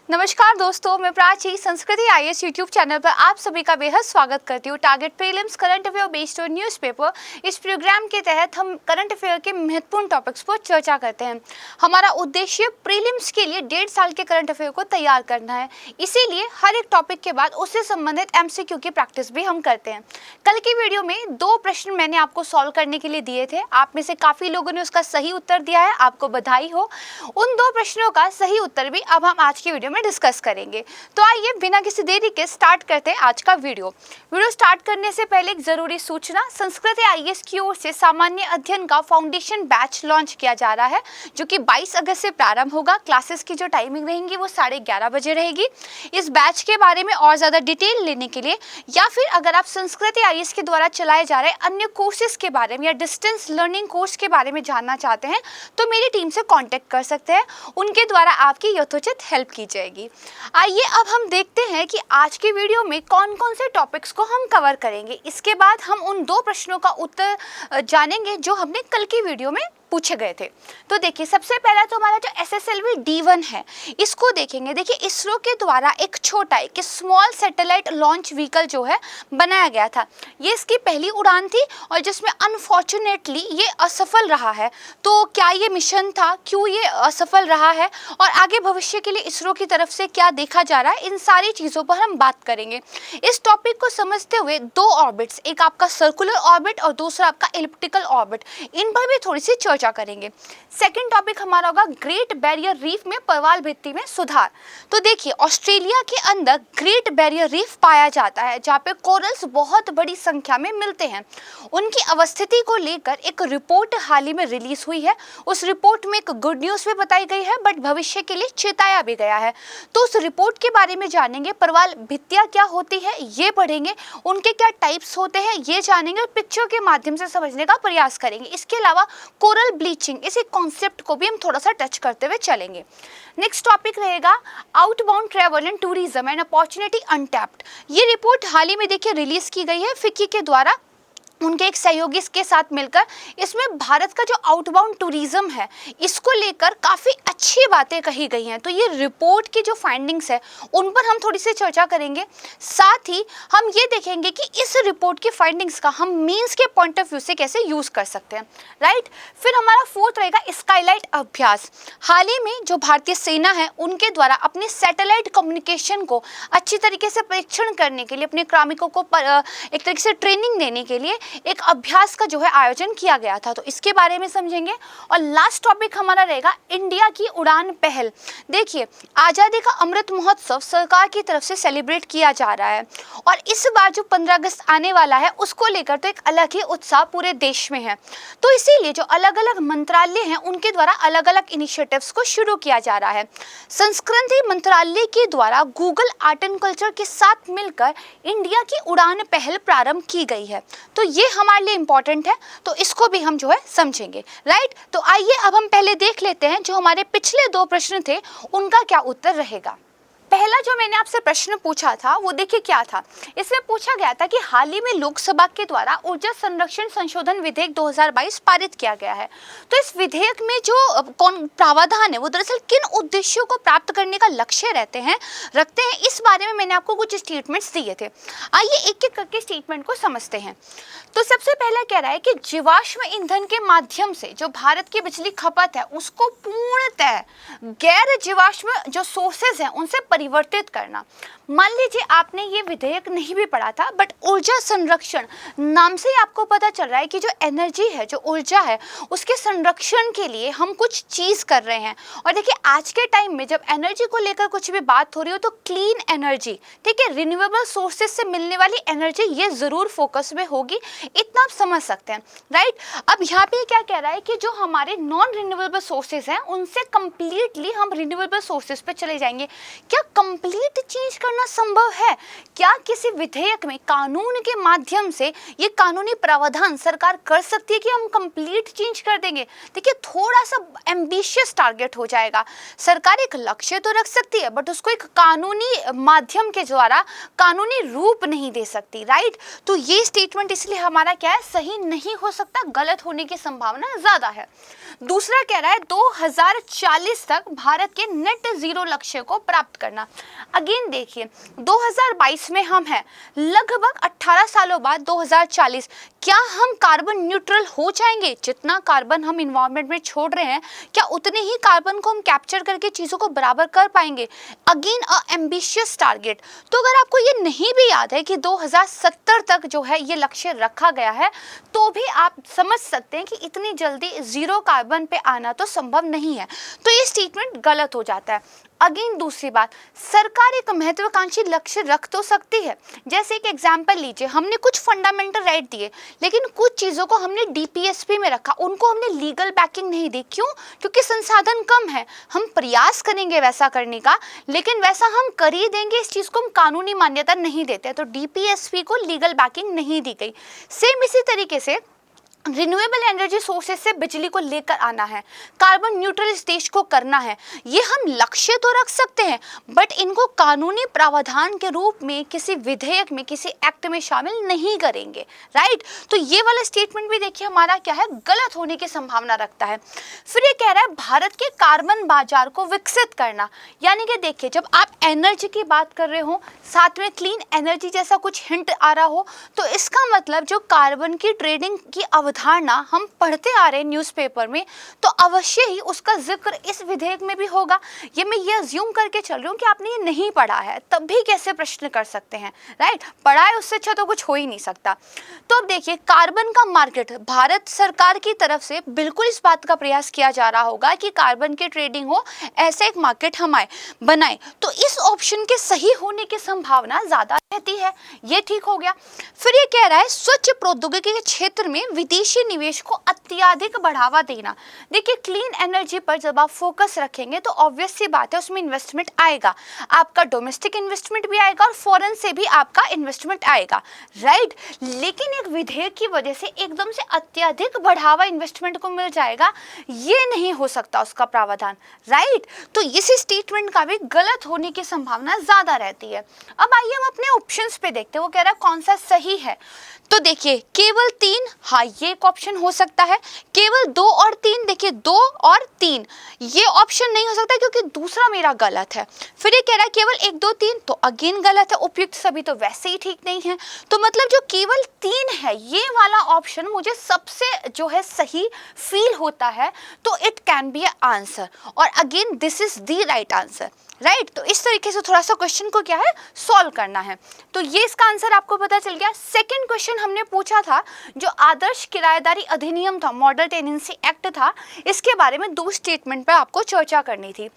नमस्कार दोस्तों, मैं प्राची संस्कृति आईएएस यूट्यूब चैनल पर आप सभी का बेहद स्वागत करती हूँ। Target prelims current affair based on newspaper इस प्रोग्राम के तहत हम करंट अफेयर के महत्वपूर्ण टॉपिक्स पर चर्चा करते हैं। हमारा उद्देश्य प्रीलिम्स के लिए 1.5 साल के करंट अफेयर को तैयार करना है, इसीलिए हर एक टॉपिक के बाद उससे संबंधित एमसीक्यू की प्रैक्टिस भी हम करते हैं। कल की वीडियो में 2 प्रश्न मैंने आपको सॉल्व करने के लिए दिए थे। आप में से काफ़ी लोगों ने उसका सही उत्तर दिया है, आपको बधाई हो। उन 2 प्रश्नों का सही उत्तर भी अब हम आज की वीडियो में डिस्कस करेंगे। तो आइए बिना किसी देरी के स्टार्ट करते हैं आज का वीडियो स्टार्ट करने से पहले एक जरूरी सूचना, संस्कृत आईएएस की ओर से सामान्य अध्ययन का फाउंडेशन बैच लॉन्च किया जा रहा है, जो कि 22 अगस्त से प्रारंभ होगा। क्लासेस की जो टाइमिंग रहेंगी वो 11:30 बजे रहेगी। इस बैच के बारे में और ज्यादा डिटेल लेने के लिए या फिर अगर आप संस्कृत आईएएस के द्वारा चलाए जा रहे अन्य कोर्सेज के बारे में या डिस्टेंस लर्निंग कोर्स के बारे में जानना चाहते हैं तो मेरी टीम से कॉन्टेक्ट कर सकते हैं, उनके द्वारा आपकी यथोचित हेल्प की जाएगी। आइए अब हम देखते हैं कि आज की वीडियो में कौन कौन से टॉपिक्स को हम कवर करेंगे। इसके बाद हम उन 2 प्रश्नों का उत्तर जानेंगे जो हमने कल की वीडियो में पूछे गए थे। तो देखिए, सबसे पहला तो हमारा जो SSLV D1 है, इसको देखेंगे। देखिए, इसरो के द्वारा एक छोटा एक स्मॉल सैटेलाइट लॉन्च व्हीकल जो है बनाया गया था। ये इसकी पहली उड़ान थी और जिसमें अनफॉर्चुनेटली ये असफल रहा है। तो क्या ये मिशन था, क्यों ये असफल रहा है और आगे भविष्य के लिए इसरो की तरफ से क्या देखा जा रहा है, इन सारी चीज़ों पर हम बात करेंगे। इस टॉपिक को समझते हुए 2 ऑर्बिट्स, एक आपका सर्कुलर ऑर्बिट और दूसरा आपका एलिप्टिकल ऑर्बिट, इन पर भी थोड़ी सी चर्चा करेंगे। सेकंड टॉपिक हमारा होगा ग्रेट बैरियर रीफ में प्रवाल भित्ति में सुधार। तो देखिए, ऑस्ट्रेलिया के अंदर ग्रेट बैरियर रीफ पाया जाता है, जहाँ पे कोरल्स बहुत बड़ी संख्या में मिलते हैं। उनकी अवस्थिति को लेकर एक रिपोर्ट हाल ही में रिलीज हुई है। उस रिपोर्ट में एक गुड न्यूज़ भी बताई गई है, बट भविष्य के लिए चेताया भी गया है। तो उस रिपोर्ट के बारे में जानेंगे, प्रवाल भित्तियां क्या होती है ये पढ़ेंगे, उनके क्या टाइप्स होते हैं ये जानेंगे और पिक्चर के माध्यम से समझने का प्रयास करेंगे। इसके अलावा कोरल ब्लीचिंग, इसी कॉन्सेप्ट को भी हम थोड़ा सा टच करते हुए चलेंगे। नेक्स्ट टॉपिक रहेगा outbound travel and tourism and opportunity untapped. ये रिपोर्ट हाल ही में देखिए रिलीज की गई है फिक्की के द्वारा, उनके एक सहयोगी के साथ मिलकर। इसमें भारत का जो आउटबाउंड टूरिज्म है, इसको लेकर काफ़ी अच्छी बातें कही गई हैं। तो ये रिपोर्ट की जो फाइंडिंग्स है उन पर हम थोड़ी सी चर्चा करेंगे। साथ ही हम ये देखेंगे कि इस रिपोर्ट की फाइंडिंग्स का हम मीन्स के पॉइंट ऑफ व्यू से कैसे यूज़ कर सकते हैं, राइट। फिर हमारा 4th रहेगा स्काईलाइट अभ्यास। हाल ही में जो भारतीय सेना है उनके द्वारा अपने सैटेलाइट कम्युनिकेशन को अच्छी तरीके से परीक्षण करने के लिए, अपने कार्मिकों को एक तरीके से ट्रेनिंग देने के लिए एक अभ्यास का जो है आयोजन किया गया था। तो इसके बारे में समझेंगे। और लास्ट टॉपिक हमारा रहेगा इंडिया की उड़ान पहल। देखिए, आज़ादी का अमृत महोत्सव सरकार की तरफ से सेलिब्रेट किया जा रहा है और इस बार जो 15 अगस्त आने वाला है उसको लेकर तो एक अलग ही उत्साह पूरे देश में है। तो इसीलिए जो अलग अलग मंत्रालय हैं उनके द्वारा अलग अलग इनिशिएटिव्स को शुरू किया जा रहा है। संस्कृति मंत्रालय के द्वारा गूगल आर्ट एंड कल्चर के साथ मिलकर इंडिया की उड़ान पहल प्रारंभ की गई है। तो ये हमारे लिए इंपॉर्टेंट है, तो इसको भी हम जो है समझेंगे, राइट। तो आइए अब हम पहले देख लेते हैं जो हमारे पिछले 2 प्रश्न थे उनका क्या उत्तर रहेगा। पहला जो मैंने आपसे प्रश्न पूछा था वो देखिए क्या था। इसमें पूछा गया था कि हाल ही में लोकसभा के द्वारा ऊर्जा संरक्षण संशोधन विधेयक 2022 पारित किया गया है। तो इस विधेयक में जो कौन प्रावधान है वो दरअसल किन उद्देश्यों को प्राप्त करने का लक्ष्य रखते हैं, इस बारे में मैंने आपको कुछ स्टेटमेंट्स दिए थे। आइए एक एक करके स्टेटमेंट को समझते हैं। तो सबसे पहला कह रहा है कि जीवाश्म ईंधन के माध्यम से जो भारत की बिजली खपत है उसको पूर्णतः गैर जीवाश्म जो सोर्सेज हैं उनसे परिवर्तित करना। मान लीजिए आपने ये विधेयक नहीं भी पढ़ा था, बट ऊर्जा संरक्षण नाम से ही आपको पता चल रहा है कि जो एनर्जी है, जो ऊर्जा है, उसके संरक्षण के लिए हम कुछ चीज़ कर रहे हैं। और देखिए, आज के टाइम में जब एनर्जी को लेकर कुछ भी बात हो रही हो तो क्लीन एनर्जी, ठीक है, रिन्यूएबल सोर्सेज से मिलने वाली एनर्जी, ये ज़रूर फोकस में होगी, इतना आप समझ सकते हैं, राइट। अब यहाँ पे क्या कह रहा है कि जो हमारे नॉन रिन्यूएबल सोर्सेज हैं उनसे कंप्लीटली हम रिन्यूएबल सोर्सेज पे चले जाएंगे। क्या कंप्लीट चेंज करना संभव है? क्या किसी विधेयक में कानून के माध्यम से ये कानूनी प्रावधान सरकार कर सकती है कि हम कंप्लीट चेंज कर देंगे? देखिए, थोड़ा सा एम्बिशियस टारगेट हो जाएगा। सरकार एक लक्ष्य तो रख सकती है बट उसको एक कानूनी माध्यम के द्वारा कानूनी रूप नहीं दे सकती, राइट। तो ये स्टेटमेंट इसलिए हमारा क्या है, सही नहीं हो सकता, गलत होने की संभावना ज्यादा है। दूसरा कह रहा है 2040 तक भारत के नेट जीरो लक्ष्य को प्राप्त करना। अगेन देखिए 2022 में हम हैं, लगभग 18 सालों बाद 2040 क्या हम कार्बन न्यूट्रल हो जाएंगे? जितना कार्बन हम इन्वायरमेंट में छोड़ रहे हैं, क्या उतने ही कार्बन को हम कैप्चर करके चीज़ों को बराबर कर पाएंगे? Again a ambitious target. तो अगर आपको ये नहीं भी याद है कि 2070 तक जो है ये लक्ष्य रखा गया है, तो भी आप समझ सकते हैं कि इतनी जल्दी जीरो कार्बन पे आना तो संभव नहीं है। तो ये स्टेटमेंट गलत हो जाता है। अगेन दूसरी बात, सरकार एक महत्वाकांक्षी लक्ष्य रख तो सकती है। जैसे एक एग्जांपल लीजिए, हमने कुछ फंडामेंटल राइट दिए, लेकिन कुछ चीज़ों को हमने डीपीएसपी में रखा, उनको हमने लीगल बैकिंग नहीं दी। क्यों? क्योंकि संसाधन कम है। हम प्रयास करेंगे वैसा करने का, लेकिन वैसा हम कर ही देंगे, इस चीज़ को हम कानूनी मान्यता नहीं देते, तो डीपीएसपी को लीगल बैकिंग नहीं दी गई। सेम इसी तरीके से रिन्यूएबल एनर्जी सोर्सेज से बिजली को लेकर आना है, कार्बन न्यूट्रल इस देश को करना है, ये हम लक्ष्य तो रख सकते हैं, बट इनको कानूनी प्रावधान के रूप में किसी विधेयक में, किसी एक्ट में शामिल नहीं करेंगे। राइट? तो ये वाला स्टेटमेंट भी देखिए हमारा क्या है, गलत होने की संभावना रखता है। फिर ये कह रहा है भारत के कार्बन बाजार को विकसित करना। यानी कि देखिए, जब आप एनर्जी की बात कर रहे हो, साथ में क्लीन एनर्जी जैसा कुछ हिंट आ रहा हो, तो इसका मतलब जो कार्बन की ट्रेडिंग की अवधारणा हम पढ़ते आ रहे हैं न्यूज़पेपर में, तो अवश्य ही उसका जिक्र इस विधेयक में भी होगा। ये मैं ये अज्यूम करके चल रही हूँ कि आपने ये नहीं पढ़ा है, तब भी कैसे प्रश्न कर सकते हैं। राइट? पढ़ा है उससे अच्छा तो कुछ हो ही नहीं सकता। तो अब देखिए, कार्बन का मार्केट भारत सरकार की तरफ से बिल्कुल इस बात का प्रयास किया जा रहा होगा कि कार्बन की ट्रेडिंग हो, ऐसा एक मार्केट हम बनाए। तो इस ऑप्शन के सही होने की संभावना ज्यादा रहती है। ये ठीक हो गया। फिर ये कह रहा है स्वच्छ प्रौद्योगिकी के क्षेत्र में विदेशी निवेश को अत्यधिक बढ़ावा देना। देखिए, क्लीन एनर्जी पर जब आप फोकस रखेंगे तो ऑब्वियस सी बात है उसमें इन्वेस्टमेंट आएगा, आपका डोमेस्टिक इन्वेस्टमेंट भी आएगा और फॉरेन से भी आपका इन्वेस्टमेंट आएगा। राइट? लेकिन एक विधेयक की वजह से एकदम से अत्यधिक बढ़ावा इन्वेस्टमेंट को मिल जाएगा, ये नहीं हो सकता उसका प्रावधान। राइट? तो इस स्टेटमेंट का भी गलत होने की संभावना ज्यादा रहती है। अब आइए हम अपने ऑप्शंस पे देखते हैं, वो कह रहा है कौन सा सही है। तो देखिए, केवल 3, हाँ ये एक ऑप्शन हो सकता है। केवल 2 और 3, देखिए 2 और 3 ये ऑप्शन नहीं हो सकता क्योंकि दूसरा मेरा गलत है। फिर ये कह रहा है केवल 1, 2, 3, तो अगेन गलत है। उपयुक्त सभी तो वैसे ही ठीक नहीं है। तो मतलब जो केवल 3 है, ये वाला ऑप्शन मुझे सबसे जो है सही फील होता है, तो it can be a answer, और again this is the right answer. Right? तो इस तरीके से थोड़ा सा क्वेश्चन को क्या है, सॉल्व करना है। तो ये इसका आंसर आपको पता चल गया। सेकंड क्वेश्चन हमने पूछा था, जो आदर्श किराएदारी अधिनियम था, मॉडल टेनेंसी एक्ट था, इसके बारे में 2 स्टेटमेंट पर आपको चर्चा करनी थी।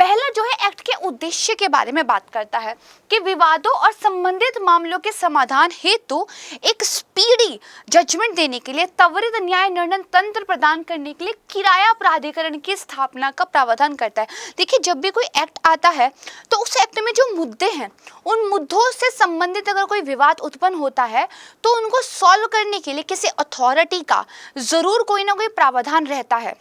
पहला जो है एक्ट के उद्देश्य के बारे में बात करता है कि विवादों और संबंधित मामलों के समाधान हेतु एक स्पीडी जजमेंट देने के लिए, त्वरित न्याय निर्णय तंत्र प्रदान करने के लिए किराया प्राधिकरण की स्थापना का प्रावधान करता है। देखिए, जब भी कोई एक्ट आता है तो उस एक्ट में जो मुद्दे हैं, उन मुद्दों से संबंधित अगर कोई विवाद उत्पन्न होता है तो उनको सॉल्व करने के लिए किसी अथॉरिटी का जरूर कोई ना कोई प्रावधान रहता है।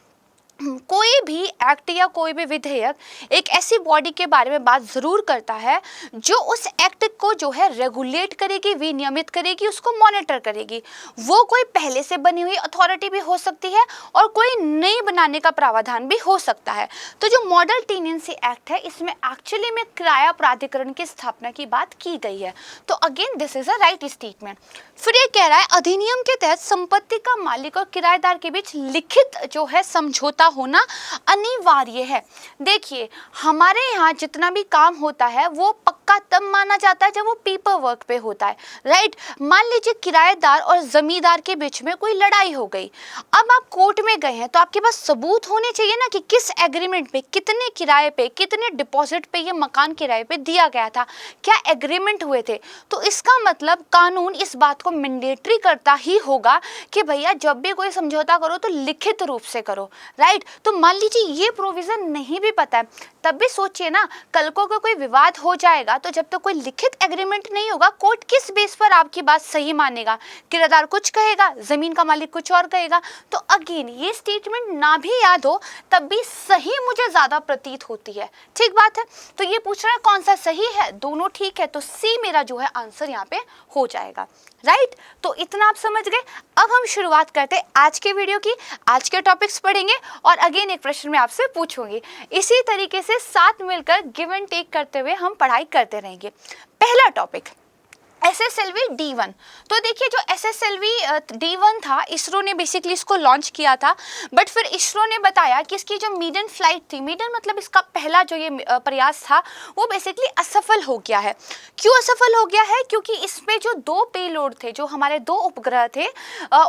कोई भी एक्ट या कोई भी विधेयक एक ऐसी बॉडी के बारे में बात जरूर करता है जो उस एक्ट को जो है रेगुलेट करेगी, विनियमित करेगी, उसको मॉनिटर करेगी। वो कोई पहले से बनी हुई अथॉरिटी भी हो सकती है और कोई नई बनाने का प्रावधान भी हो सकता है। तो जो मॉडल टेनेंसी एक्ट है, इसमें एक्चुअली में किराया प्राधिकरण की स्थापना की बात की गई है। तो again this is a right statement. फिर ये कह रहा है अधिनियम के तहत संपत्ति का मालिक और किराएदार के बीच लिखित जो है समझौता होना अनिवार्य है। देखिए, हमारे यहाँ जितना भी काम होता है वो पक्का तब माना जाता है जब वो पेपर वर्क पे होता है। राइट? मान लीजिए किराएदार और जमींदार के बीच में कोई लड़ाई हो गई, अब आप कोर्ट में गए हैं तो आपके पास सबूत होने चाहिए ना कि किस एग्रीमेंट पे, कितने किराए पे, कितने डिपॉजिट पे ये मकान किराए पे दिया गया था, क्या एग्रीमेंट हुए थे। तो इसका मतलब कानून इस बात को मैंडेटरी करता ही होगा कि भैया जब भी कोई समझौता करो तो लिखित रूप से करो। राइट? तो मान लीजिए ये प्रोविजन नहीं भी पता है, तब भी सोचिए ना, कल को कोई विवाद हो जाएगा तो जब तक कोई लिखित एग्रीमेंट नहीं होगा, कोर्ट किस बेस पर आपकी बात सही मानेगा? किराएदार कुछ कहेगा, जमीन का मालिक कुछ और कहेगा। तो अगेन ये स्टेटमेंट ना भी याद हो तब भी सही मुझे ज्यादा प्रतीत होती है। ठीक बात है। तो ये पूछ रहा है कौन सा सही है, दोनों ठीक है, तो सी मेरा जो है आंसर यहाँ पे हो जाएगा। राइट, तो इतना आप समझ गए। अब हम शुरुआत करते हैं आज के वीडियो की। आज के टॉपिक्स पढ़ेंगे और अगेन एक प्रश्न मैं आपसे पूछूंगी। इसी तरीके से साथ मिलकर गिव एंड टेक करते हुए हम पढ़ाई करते रहेंगे। पहला टॉपिक SSLV D1। तो देखिए जो SSLV D1 था, इसरो ने बेसिकली इसको लॉन्च किया था, बट फिर इसरो ने बताया कि इसकी जो मीडियन फ्लाइट थी, मीडियन मतलब इसका पहला जो ये प्रयास था वो बेसिकली असफल हो गया है। क्यों असफल हो गया है? क्योंकि इसमें जो 2 पेलोड थे, जो हमारे 2 उपग्रह थे,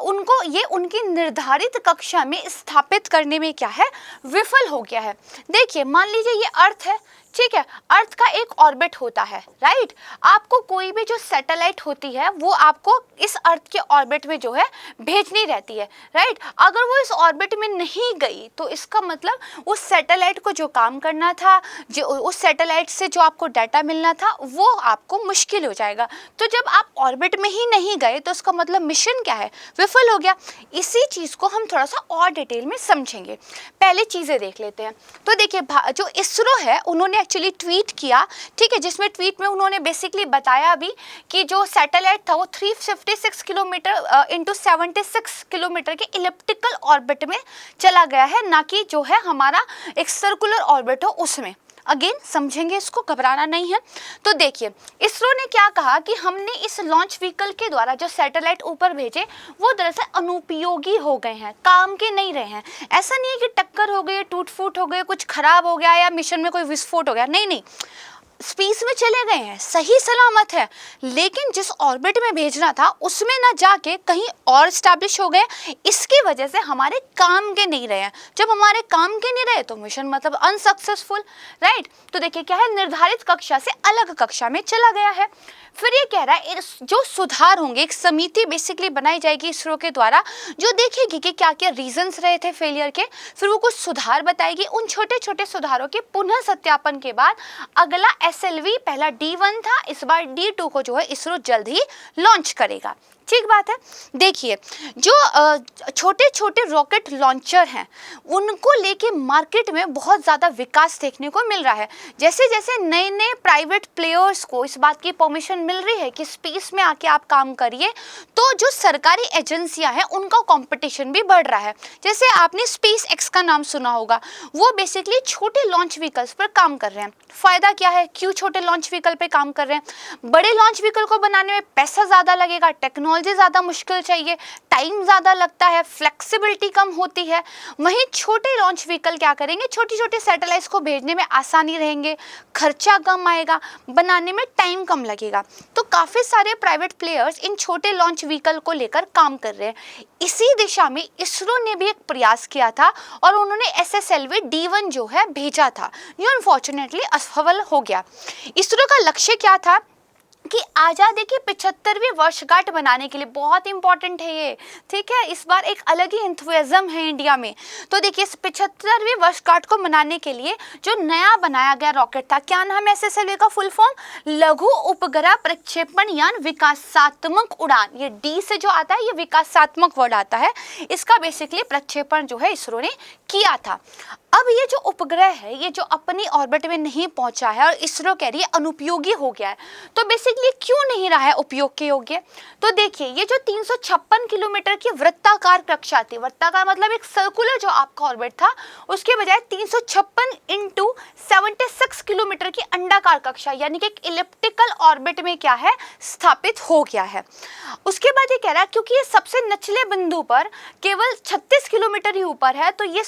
उनको ये उनकी निर्धारित कक्षा में स्थापित करने में क्या है, विफल हो गया है। देखिए मान लीजिए ये अर्थ है, ठीक है, अर्थ का एक ऑर्बिट होता है, राइट। आपको कोई भी जो सैटेलाइट होती है वो आपको इस अर्थ के ऑर्बिट में जो है भेजनी रहती है, राइट। अगर वो इस ऑर्बिट में नहीं गई तो इसका मतलब उस सैटेलाइट को जो काम करना था, जो उस सैटेलाइट से जो आपको डाटा मिलना था, वो आपको मुश्किल हो जाएगा। तो जब आप ऑर्बिट में ही नहीं गए तो उसका मतलब मिशन क्या है, विफल हो गया। इसी चीज़ को हम थोड़ा सा और डिटेल में समझेंगे। पहले चीज़ें देख लेते हैं। तो देखिए जो इसरो है उन्होंने एक्चुअली ट्वीट किया, ठीक है, जिसमें ट्वीट में उन्होंने बेसिकली बताया भी कि जो सैटेलाइट था वो 356 किलोमीटर इंटू 76 किलोमीटर के इलिप्टिकल ऑर्बिट में चला गया है, ना कि जो है हमारा एक सर्कुलर ऑर्बिट हो उसमें। अगेन समझेंगे, इसको घबराना नहीं है। तो देखिए इसरो ने क्या कहा कि हमने इस लॉन्च व्हीकल के द्वारा जो सैटेलाइट ऊपर भेजे वो दरअसल अनुपयोगी हो गए हैं, काम के नहीं रहे हैं। ऐसा नहीं है कि टक्कर हो गई, टूट फूट हो गई, कुछ खराब हो गया या मिशन में कोई विस्फोट हो गया, नहीं नहीं, स्पेस में चले गए हैं, सही सलामत है, लेकिन जिस ऑर्बिट में भेजना था उसमें ना जाके कहीं और स्टैब्लिश हो गए। इसकी वजह से हमारे काम के नहीं रहे हैं। जब हमारे काम के नहीं रहे तो मिशन मतलब अनसक्सेसफुल, राइट। तो देखिए क्या है, निर्धारित कक्षा से अलग कक्षा में चला गया है। फिर ये कह रहा है जो सुधार होंगे, एक समिति बेसिकली बनाई जाएगी इसरो के द्वारा जो देखेगी कि क्या क्या रीजंस रहे थे फेलियर के, फिर वो कुछ सुधार बताएगी। उन छोटे छोटे सुधारों के पुनः सत्यापन के बाद अगला SLV, पहला D1 था, इस बार D2 को जो है इसरो जल्द ही लॉन्च करेगा। ठीक बात है। देखिए जो छोटे छोटे रॉकेट लॉन्चर हैं उनको लेके मार्केट में बहुत ज़्यादा विकास देखने को मिल रहा है। जैसे जैसे नए नए प्राइवेट प्लेयर्स को इस बात की परमिशन मिल रही है कि स्पेस में आके आप काम करिए, तो जो सरकारी एजेंसियां हैं उनका कंपटीशन भी बढ़ रहा है। जैसे आपने SpaceX का नाम सुना होगा, वो बेसिकली छोटे लॉन्च व्हीकल्स पर काम कर रहे हैं। फ़ायदा क्या है, क्यों छोटे लॉन्च व्हीकल पे काम कर रहे हैं? बड़े लॉन्च व्हीकल को बनाने में पैसा ज़्यादा लगेगा, टेक्नोलॉजी ज़्यादा मुश्किल चाहिए, टाइम ज़्यादा लगता है, फ्लेक्सिबिलिटी कम होती है। वहीं छोटे लॉन्च व्हीकल क्या करेंगे, छोटी छोटी सैटेलाइट्स को भेजने में आसानी रहेंगे, खर्चा कम आएगा, बनाने में टाइम कम लगेगा। तो काफ़ी सारे प्राइवेट प्लेयर्स इन छोटे लॉन्च व्हीकल को लेकर काम कर रहे हैं। इसी दिशा में इसरो ने भी एक प्रयास किया था और उन्होंने SSLV D1 जो है भेजा था, जो अनफॉर्चुनेटली असफल हो गया। इसरो का लक्ष्य क्या था कि आज़ादी की 75वीं वर्षगांठ बनाने के लिए, बहुत इंपॉर्टेंट है ये, ठीक है, इस बार एक अलग ही एंथुसियाज्म है इंडिया में। तो देखिए इस 75वीं वर्षगांठ को मनाने के लिए जो नया बनाया गया रॉकेट था, क्या नाम है SSLV का फुल फॉर्म, लघु उपग्रह प्रक्षेपण यान विकासात्मक उड़ान। ये D से जो आता है ये विकासात्मक वर्ड आता है, इसका बेसिकली प्रक्षेपण जो है इसरो ने किया था। अब ये जो उपग्रह है ये जो अपनी ऑर्बिट में नहीं पहुंचा है और इसरो कह रही है अनुपयोगी हो गया है, तो बेसिकली क्यों नहीं रहा है उपयोग के योग्य? तो देखिए ये जो 356 किलोमीटर की वृत्ताकार कक्षा थी, वृत्ताकार मतलब एक सर्कुलर जो आपका ऑर्बिट था, उसके बजाय 356 इंटू 76 किलोमीटर की अंडाकार कक्षा यानी कि एक इलिप्टिकल ऑर्बिट में क्या है, स्थापित हो गया है। उसके बाद ये कह रहा है क्योंकि ये सबसे निचले बिंदु पर केवल 36 किलोमीटर ही ऊपर है, तो ये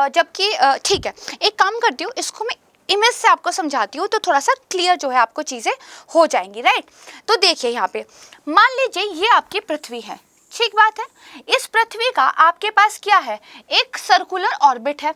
जबकि ठीक है, एक काम करती हूँ, इसको मैं इमेज से आपको समझाती हूँ तो थोड़ा सा क्लियर जो है आपको चीज़ें हो जाएंगी, राइट। तो देखिए यहाँ पे मान लीजिए ये आपकी पृथ्वी है, ठीक बात है। इस पृथ्वी का आपके पास क्या है, एक सर्कुलर ऑर्बिट है,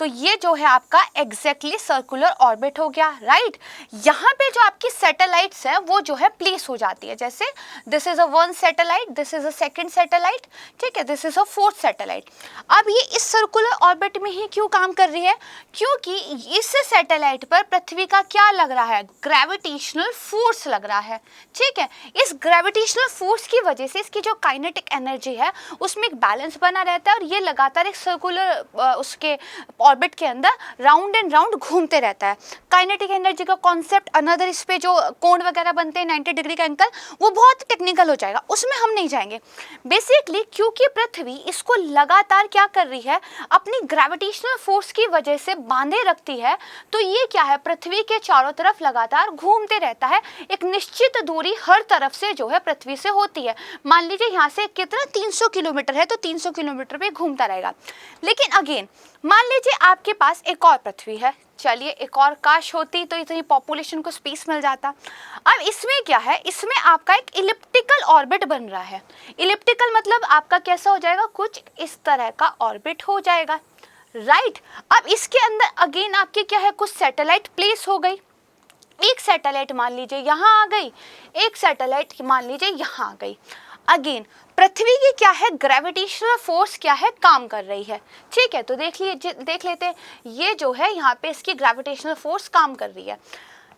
तो ये जो है आपका एग्जैक्टली सर्कुलर ऑर्बिट हो गया, राइट। यहाँ पे जो आपकी सैटेलाइट्स है वो जो है प्लेस हो जाती है, जैसे this is a one satellite, this is a second satellite, ठीक है, this is a fourth satellite. अब ये इस सर्कुलर ऑर्बिट में ही क्यों काम कर रही है? क्योंकि इस सैटेलाइट पर पृथ्वी का क्या लग रहा है? ग्रेविटेशनल फोर्स लग रहा है, ठीक है। इस ग्रेविटेशनल फोर्स की वजह से इसकी जो काइनेटिक एनर्जी है उसमें एक बैलेंस बना रहता है और ये लगातार एक सर्कुलर उसके ऑर्बिट के अंदर राउंड एंड राउंड घूमते रहता है। काइनेटिक एनर्जी का कॉन्सेप्ट अनदर, इस पे जो कोण वगैरह बनते हैं 90 डिग्री का एंगल, वो बहुत टेक्निकल हो जाएगा, उसमें हम नहीं जाएंगे। बेसिकली क्योंकि पृथ्वी इसको लगातार क्या कर रही है, अपनी ग्रेविटेशनल फोर्स की वजह से बांधे रखती है, तो ये क्या है, पृथ्वी के चारों तरफ लगातार घूमते रहता है। एक निश्चित दूरी हर तरफ से जो है पृथ्वी से होती है। मान लीजिए यहाँ से कितना 300 किलोमीटर है, तो 300 किलोमीटर पे घूमता रहेगा। लेकिन अगेन मान लीजिए आपके पास एक और पृथ्वी है, चलिए एक और काश होती तो इतनी पॉपुलेशन को स्पेस मिल जाता। अब इसमें क्या है, इसमें आपका एक इलिप्टिकल ऑर्बिट बन रहा है। इलिप्टिकल मतलब आपका कैसा हो जाएगा, कुछ इस तरह का ऑर्बिट हो जाएगा, राइट। अब इसके अंदर अगेन आपके क्या है, कुछ सैटेलाइट प्लेस हो गई। एक सैटेलाइट मान लीजिए यहाँ आ गई, एक सैटेलाइट मान लीजिए यहाँ आ गई। अगेन पृथ्वी की क्या है, ग्रेविटेशनल फोर्स क्या है, काम कर रही है, ठीक है। तो देख लेते हैं, ये जो है यहाँ पे इसकी ग्रेविटेशनल फोर्स काम कर रही है।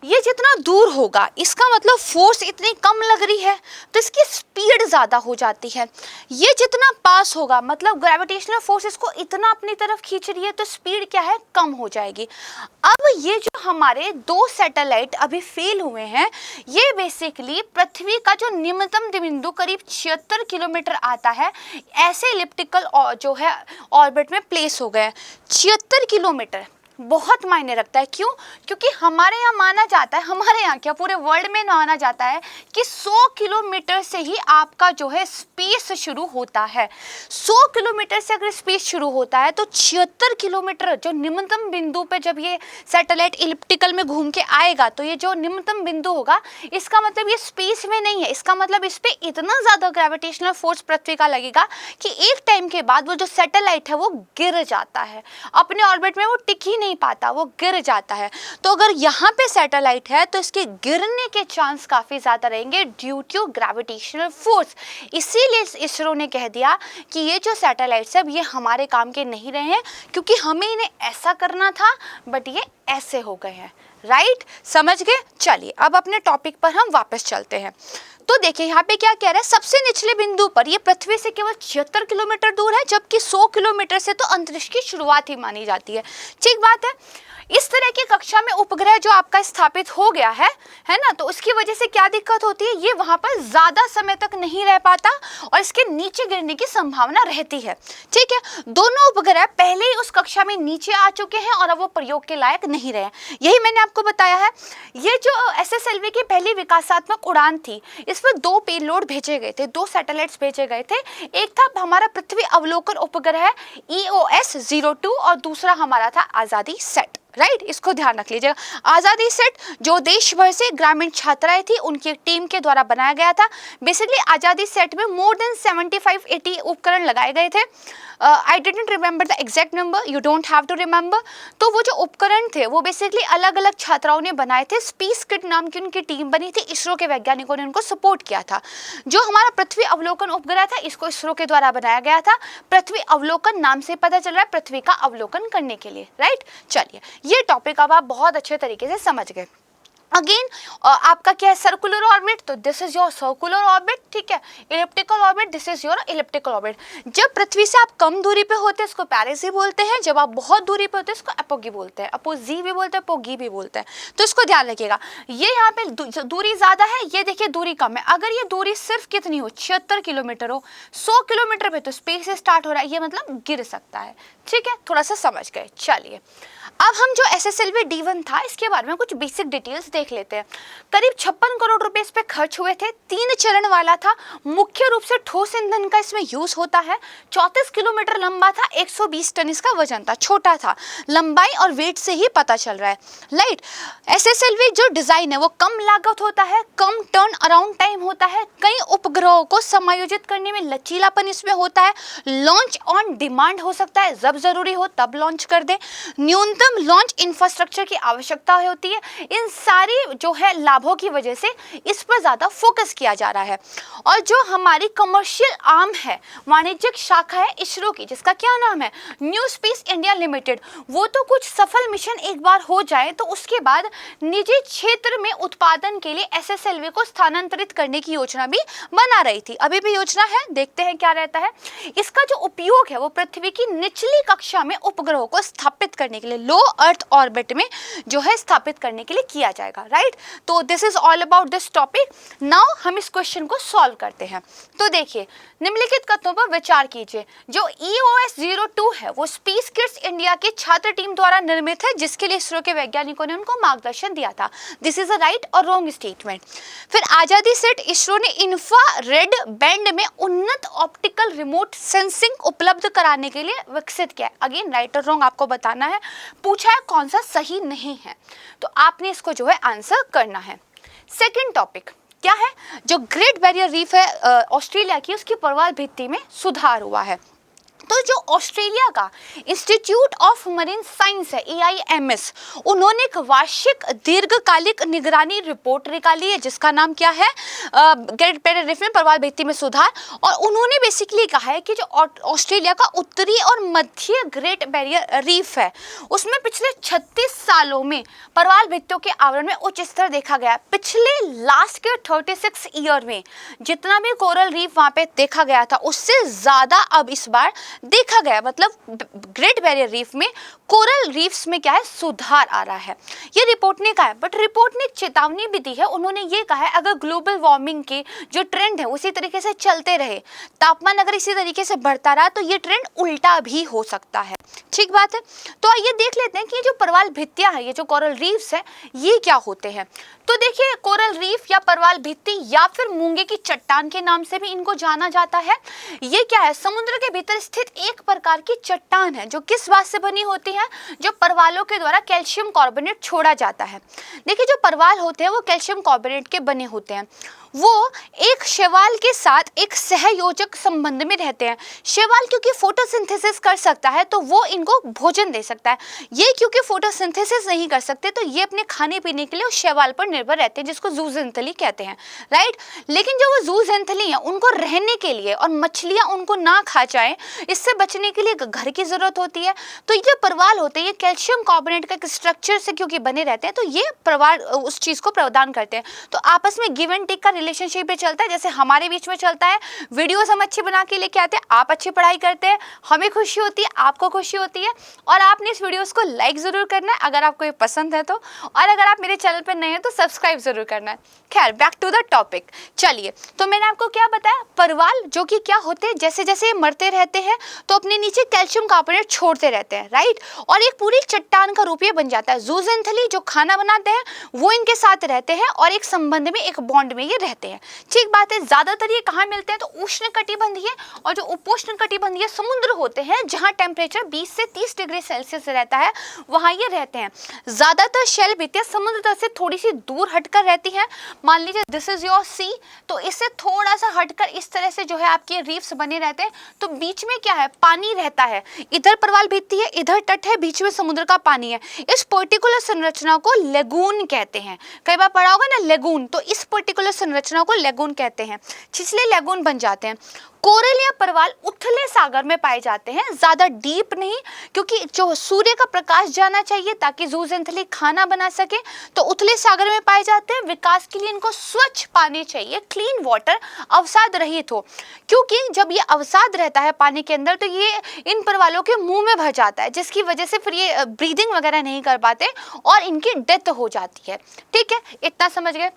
ये जितना दूर होगा इसका मतलब फोर्स इतनी कम लग रही है तो इसकी स्पीड ज़्यादा हो जाती है। ये जितना पास होगा मतलब ग्रेविटेशनल फोर्स इसको इतना अपनी तरफ खींच रही है तो स्पीड क्या है, कम हो जाएगी। अब ये जो हमारे दो सैटेलाइट अभी फेल हुए हैं, ये बेसिकली पृथ्वी का जो निम्नतम बिंदु करीब 76 किलोमीटर आता है, ऐसे इलिप्टिकल जो है ऑर्बिट में प्लेस हो गए। 76 किलोमीटर बहुत मायने रखता है। क्यों? क्योंकि हमारे यहाँ माना जाता है, हमारे यहाँ क्या पूरे वर्ल्ड में माना जाता है कि 100 किलोमीटर से ही आपका जो है स्पेस शुरू होता है। 100 किलोमीटर से अगर स्पेस शुरू होता है तो 76 किलोमीटर जो निम्नतम बिंदु पे जब ये सैटेलाइट इलिप्टिकल में घूम के आएगा तो ये जो निम्नतम बिंदु होगा, इसका मतलब ये स्पेस में नहीं है, इसका मतलब इस पे इतना ज़्यादा ग्रेविटेशनल फोर्स पृथ्वी का लगेगा कि एक टाइम के बाद वो जो सैटेलाइट है वो गिर जाता है, अपने ऑर्बिट में वो टिक ही नहीं पाता, वो गिर जाता है। तो अगर यहाँ पे सैटेलाइट है तो इसके गिरने के चांस काफी ज्यादा रहेंगे ड्यू टू ग्रेविटेशनल फोर्स। इसीलिए इसरो ने कह दिया कि ये जो सैटेलाइट्स है ये हमारे काम के नहीं रहे हैं, क्योंकि हमें इन्हें ऐसा करना था बट ये ऐसे हो गए हैं, राइट। समझ गए? चलिए अब अपने टॉपिक पर हम वापस चलते हैं। तो देखिए यहाँ पे क्या कह रहा है, सबसे निचले बिंदु पर ये पृथ्वी से केवल 76 किलोमीटर दूर है, जबकि 100 किलोमीटर से तो अंतरिक्ष की शुरुआत ही मानी जाती है। ठीक बात है। इस तरह की कक्षा में उपग्रह जो आपका स्थापित हो गया है ना, तो उसकी वजह से क्या दिक्कत होती है, ये वहां पर ज्यादा समय तक नहीं रह पाता और इसके नीचे गिरने की संभावना रहती है। ठीक है, दोनों उपग्रह पहले ही उस कक्षा में नीचे आ चुके हैं और अब वो प्रयोग के लायक नहीं रहे। यही मैंने आपको बताया है। ये जो SSLV की पहली विकासात्मक उड़ान थी, इस पर 2 पेलोड भेजे गए थे, 2 सैटेलाइट्स भेजे गए थे। एक था हमारा पृथ्वी अवलोकन उपग्रह EOS-02 और दूसरा हमारा था आजादी सेट, राइट। इसको ध्यान रख लीजिएगा। आज़ादी सेट जो देश भर से ग्रामीण छात्राएं थी उनकी एक टीम के द्वारा बनाया गया था। बेसिकली आज़ादी सेट में मोर देन 75-80 उपकरण लगाए गए थे। I didn't remember the exact number, you don't have to remember. तो वो जो उपकरण थे वो बेसिकली अलग अलग छात्राओं ने बनाए थे। स्पेस किट नाम की उनकी टीम बनी थी, इसरो के वैज्ञानिकों ने उनको सपोर्ट किया था। जो हमारा पृथ्वी अवलोकन उपग्रह था इसको इसरो के द्वारा बनाया गया था। पृथ्वी अवलोकन नाम से पता चल रहा है पृथ्वी का अवलोकन करने के लिए, राइट। चलिए ये टॉपिक अब आप बहुत अच्छे तरीके से समझ गए। अगेन आपका क्या है, सर्कुलर ऑर्बिट, तो this is your circular orbit, ठीक है। Elliptical orbit, this is your elliptical orbit. जब पृथ्वी से आप कम दूरी पे होते हैं इसको पैरेसी बोलते हैं, जब आप बहुत दूरी पे होते हैं इसको अपोगी बोलते हैं, अपोजी भी बोलते हैं, अपोगी भी बोलते हैं। तो इसको ध्यान रखिएगा। ये यहाँ पे दूरी ज्यादा है, ये देखिए दूरी कम है। अगर ये दूरी सिर्फ कितनी हो, 76 किलोमीटर हो, 100 किलोमीटर पे तो स्पेस से स्टार्ट हो रहा है, ये मतलब गिर सकता है। ठीक है, थोड़ा सा समझ गए। चलिए अब हम जो SSLV D1 था इसके बारे में कुछ बेसिक डिटेल्स देख लेते हैं। करीब 56 करोड़ रुपए इस पे खर्च हुए थे। 3 चरण वाला था। मुख्य रूप से ठोस ईंधन का इसमें यूज होता है। 34 किलोमीटर लंबा था। 120 टन इसका वजन था। छोटा था। लंबाई और वेट से ही पता चल रहा है। राइट। SSLV जो डिजाइन है वो कम लागत होता है, कम टर्न अराउंड टाइम होता है, कई उपग्रहों को समायोजित करने में लचीलापन इसमें होता है, लॉन्च ऑन डिमांड हो सकता है, जब जरूरी हो तब लॉन्च कर दे, न्यूनतम लॉन्च इंफ्रास्ट्रक्चर की आवश्यकता होती है। इन सारी जो है लाभों की वजह से इस पर ज्यादा फोकस किया जा रहा है। और जो हमारी कमर्शियल आर्म है, वाणिज्यिक शाखा है इसरो की, जिसका क्या नाम है, न्यू स्पेस इंडिया लिमिटेड, वो तो कुछ सफल मिशन एक बार हो जाए तो उसके बाद निजी क्षेत्र में उत्पादन के लिए SSLV को स्थानांतरित करने की योजना भी बना रही थी। अभी भी योजना है, देखते हैं क्या रहता है। इसका जो उपयोग है वो पृथ्वी की निचली कक्षा में उपग्रहों को स्थापित करने के लिए, लो अर्थ ऑर्बिट में जो है स्थापित करने के लिए किया जाएगा। राइट। तो this is all about this topic. Now हम इस क्वेश्चन को सॉल्व करते हैं। तो देखिए, निम्नलिखित कथनों पर विचार कीजिए। जो EOS-02 है वो स्पेस किड्स इंडिया की छात्र टीम द्वारा निर्मित है, जिसके लिए इसरो के वैज्ञानिकों ने उनको मार्गदर्शन दिया था। दिस इज अ राइट और रॉन्ग स्टेटमेंट। फिर आजादी सेट इसरो ने इंफ्रारेड बैंड में उन्नत ऑप्टिकल रिमोट सेंसिंग उपलब्ध कराने के लिए विकसित किया है। अगेन राइट और रॉन्ग आपको बताना है। पूछा है कौन सा सही नहीं है, तो आपने इसको जो है आंसर करना है। सेकंड टॉपिक क्या है, जो ग्रेट बैरियर रीफ है ऑस्ट्रेलिया की, उसकी प्रवाल भित्ति में सुधार हुआ है। तो जो ऑस्ट्रेलिया का इंस्टीट्यूट ऑफ मरीन साइंस है, AIMS, उन्होंने एक वार्षिक दीर्घकालिक निगरानी रिपोर्ट निकाली है, जिसका नाम क्या है, ग्रेट बैरियर रीफ में प्रवाल भित्ति में सुधार। और उन्होंने बेसिकली कहा है कि जो ऑस्ट्रेलिया का उत्तरी और मध्य ग्रेट बैरियर रीफ है, उसमें पिछले 36 सालों में प्रवाल भित्तियों के आवरण में उच्च स्तर देखा गया। पिछले लास्ट के 36 ईयर में जितना भी कोरल रीफ वहां पे देखा गया था, उससे ज्यादा अब इस बार देखा गया। मतलब ग्रेट बैरियर रीफ में, कोरल रीफ्स में क्या है, सुधार आ रहा है। ये रिपोर्ट ने कहा है, बट रिपोर्ट ने एक चेतावनी भी दी है। उन्होंने ये कहा है अगर ग्लोबल वार्मिंग के जो ट्रेंड है उसी तरीके से चलते रहे, तापमान अगर इसी तरीके से बढ़ता रहा, तो ये ट्रेंड उल्टा भी हो सकता है। ठीक बात है। तो आइए देख लेते हैं कि जो प्रवाल भित्तियां है, ये जो कोरल रीफ्स है, ये क्या होते हैं। तो देखिए, कोरल रीफ या प्रवाल भित्ति या फिर मूंगे की चट्टान के नाम से भी इनको जाना जाता है। ये क्या है, समुद्र के भीतर स्थित एक प्रकार की चट्टान है, जो किस बात से बनी होती है, जो परवालों के द्वारा कैल्शियम कार्बोनेट छोड़ा जाता है। देखिए, जो परवाल होते हैं वो कैल्शियम कार्बोनेट के बने होते हैं। वो एक शैवाल के साथ एक सहयोजक संबंध में रहते हैं। शैवाल क्योंकि फोटोसिंथेसिस कर सकता है तो वो इनको भोजन दे सकता है। ये क्योंकि फोटोसिंथेसिस नहीं कर सकते तो ये अपने खाने पीने के लिए उस शैवाल पर निर्भर रहते हैं, जिसको जूज़ैंथली कहते हैं। राइट। लेकिन जो वो जूज़ैंथली है, उनको रहने के लिए और मछलियां उनको ना खा जाए, इससे बचने के लिए घर की जरूरत होती है। तो ये परवाल होते हैं, ये कैल्शियम कार्बोनेट का एक स्ट्रक्चर से क्योंकि बने रहते हैं, तो ये परवाल उस चीज को प्रदान करते हैं। तो आपस में गिव एंड टेक का रिलेशनशिप पे चलता है, जैसे हमारे बीच में चलता है। वीडियोस हम अच्छी बना के लेके आते हैं, आप अच्छी पढ़ाई करते हैं, हमें खुशी होती है, आपको खुशी होती है। और आपने इस वीडियोस को लाइक जरूर करना है अगर आपको ये पसंद है तो, और अगर आप मेरे चैनल पर नए हैं तो सब्सक्राइब जरूर करना है। खैर, बैक टू द टॉपिक। चलिए, तो मैंने आपको क्या बताया, परवाल जो कि क्या होते हैं, जैसे जैसे ये मरते रहते हैं तो अपने नीचे कैल्शियम कार्बोनेट छोड़ते रहते हैं। राइट। और एक पूरी चट्टान का रूप ये बन जाता है। जूज़ैंथली जो खाना बनाते हैं वो इनके साथ रहते हैं और एक संबंध में, एक बॉन्ड में ये रहते हैं। ठीक बात है। ज्यादातर ये कहाँ मिलते हैं, तो उष्ण कटिबंधीय और जो उपोष्ण कटिबंधीय समुद्र होते हैं, जहाँ टेम्परेचर 20 से 30 डिग्री सेल्सियस रहता है, वहाँ ये रहते हैं। ज्यादातर शैल भित्तियां समुद्र तल से थोड़ी सी दूर हटकर रहती हैं। मान लीजिए दिस इज योर सी, तो इससे थोड़ा सा हटकर इस तरह से जो है आपके रीफ्स बने रहते हैं। तो बीच में क्या है, पानी रहता है। इधर प्रवाल भित्ति है, इधर तट है, बीच में समुद्र का पानी है। इस पर्टिकुलर संरचना को लेगून कहते हैं। कई बार पढ़ा होगा ना लेगून, तो इस पर्टिकुलर संरचना को लेगून कहते हैं। छिछले लेगून बन जाते हैं। कोरल या परवाल उथले सागर में पाए जाते हैं, ज्यादा डीप नहीं, क्योंकि जो सूर्य का प्रकाश जाना चाहिए ताकि जूज़ैंथली खाना बना सके, तो उथले सागर में पाए जाते हैं। विकास के लिए इनको स्वच्छ पानी चाहिए, क्लीन वाटर, अवसाद रहित हो, क्योंकि जब ये अवसाद रहता है पानी के अंदर तो ये इन परवालों के मुंह में भर जाता है, जिसकी वजह से फिर ये ब्रीदिंग वगैरह नहीं कर पाते और इनकी डेथ हो जाती है। ठीक है, इतना समझ गए।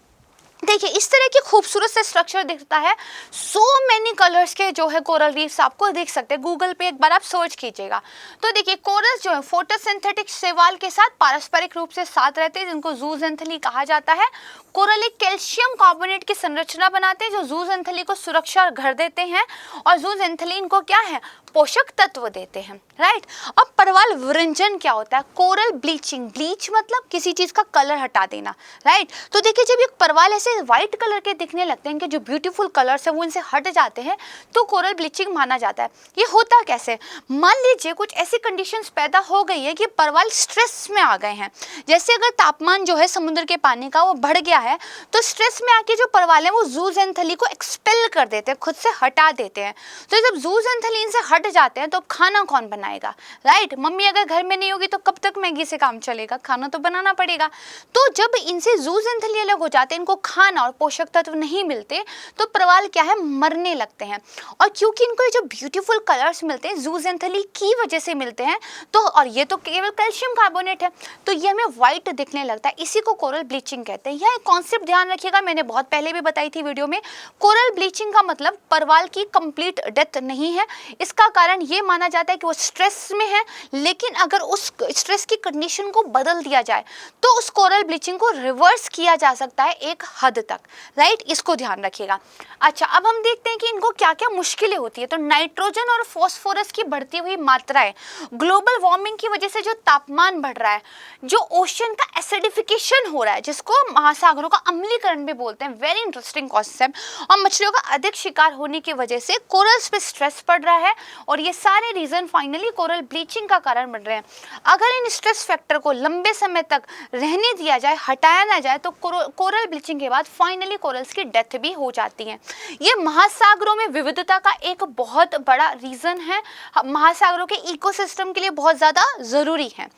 देखिए इस तरह की खूबसूरत से स्ट्रक्चर दिखता है। सो मैनी कलर्स के जो है कोरल रीफ्स आपको दिख सकते हैं। गूगल पे एक बार आप सर्च कीजिएगा तो देखिए कोरल्स जो है फोटोसिंथेटिक शैवाल के साथ पारस्परिक रूप से साथ रहते हैं, जिनको जूज़ैंथली कहा जाता है। कोरल एक कैल्शियम कार्बोनेट की संरचना बनाते हैं जो जूज़ैंथली को सुरक्षा और घर देते हैं, और जूज़ैंथली इनको क्या है, पोषक तत्व देते हैं, राइट। अब परवाल विरंजन क्या होता है? कोरल ब्लीचिंग, ब्लीच मतलब किसी चीज का कलर हटा देना, राइट। तो देखिए जब ये परवाल ऐसे व्हाइट कलर के दिखने लगते हैं, इनके जो ब्यूटीफुल कलर्स है वो इनसे हट जाते हैं, तो कोरल ब्लीचिंग माना जाता है। ये होता कैसे? मान लीजिए कुछ ऐसी कंडीशंस पैदा हो गई है कि परवाल स्ट्रेस में आ गए हैं। जैसे अगर तापमान जो है समुद्र के पानी का वो बढ़ गया है, तो स्ट्रेस में आके जो परवाल है वो जूज़ैंथली को एक्सपेल कर देते हैं, खुद से हटा देते हैं। तो जब जूज़ैंथली इनसे हट जाते हैं तो खाना कौन बनाएगा, राइट। मम्मी अगर घर में नहीं होगी तो कब तक मैगी से काम चलेगा, खाना तो बनाना पड़ेगा। तो जब इनसे जूज़ैंथली अलग हो जाते हैं, इनको खाना और पोषक तत्व नहीं मिलते, तो परवाल क्या है, मरने लगते हैं। और क्योंकि इनको ये जो ब्यूटीफुल कलर्स मिलते हैं जूज़ैंथली की वजह से मिलते हैं, तो और ये तो केवल कैल्शियम कार्बोनेट है, तो ये हमें व्हाइट दिखने लगता है। इसी को कोरल ब्लीचिंग कहते हैं। यह एक कॉन्सेप्ट ध्यान रखिएगा, मैंने बहुत पहले भी बताई थी वीडियो में। कोरल ब्लीचिंग का मतलब परवाल की कंप्लीट डेथ नहीं है। इसका कारण ये माना जाता है कि वो स्ट्रेस में है, लेकिन अगर उस स्ट्रेस की कंडीशन को बदल दिया जाए तो उस कोरल ब्लीचिंग को रिवर्स किया जा सकता है एक हद तक, राइट। इसको ध्यान रखिएगा। अच्छा, अब हम देखते हैं कि इनको क्या क्या मुश्किलें होती है। तो नाइट्रोजन और फास्फोरस की बढ़ती हुई मात्राएं, ग्लोबल वार्मिंग की वजह से जो तापमान बढ़ रहा है, जो ओशन का एसिडिफिकेशन हो रहा है, जिसको महासागरों का अम्लीकरण भी बोलते हैं, वेरी इंटरेस्टिंग कॉन्सेप्ट, और मछलियों का अधिक शिकार होने की वजह से कोरल्स पे स्ट्रेस पड़ रहा है, और ये सारे रीजन फाइनली कोरल ब्लीचिंग का कारण बन रहे हैं। अगर इन स्ट्रेस फैक्टर को लंबे समय तक रहने दिया जाए, हटाया ना जाए, तो कोरल ब्लीचिंग के बाद फाइनली कोरल्स की डेथ भी हो जाती है। ये महासागरों में विविधता का एक बहुत बड़ा रीजन है, महासागरों के इकोसिस्टम के लिए बहुत ज्यादा जरूरी है।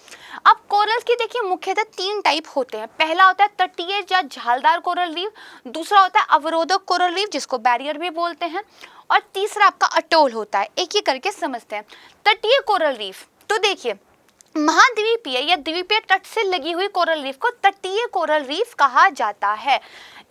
अब कोरल्स की देखिए मुख्यतः 3 टाइप होते हैं। पहला होता है तटीय या झालदार कोरल रीफ, दूसरा होता है अवरोधक कोरल रीफ जिसको बैरियर भी बोलते हैं, और तीसरा आपका अटोल होता है। एक ही करके समझते हैं। तटीय कोरल रीफ, तो देखिए महाद्वीपीय या द्वीपीय तट से लगी हुई कोरल रीफ को तटीय कोरल रीफ कहा जाता है।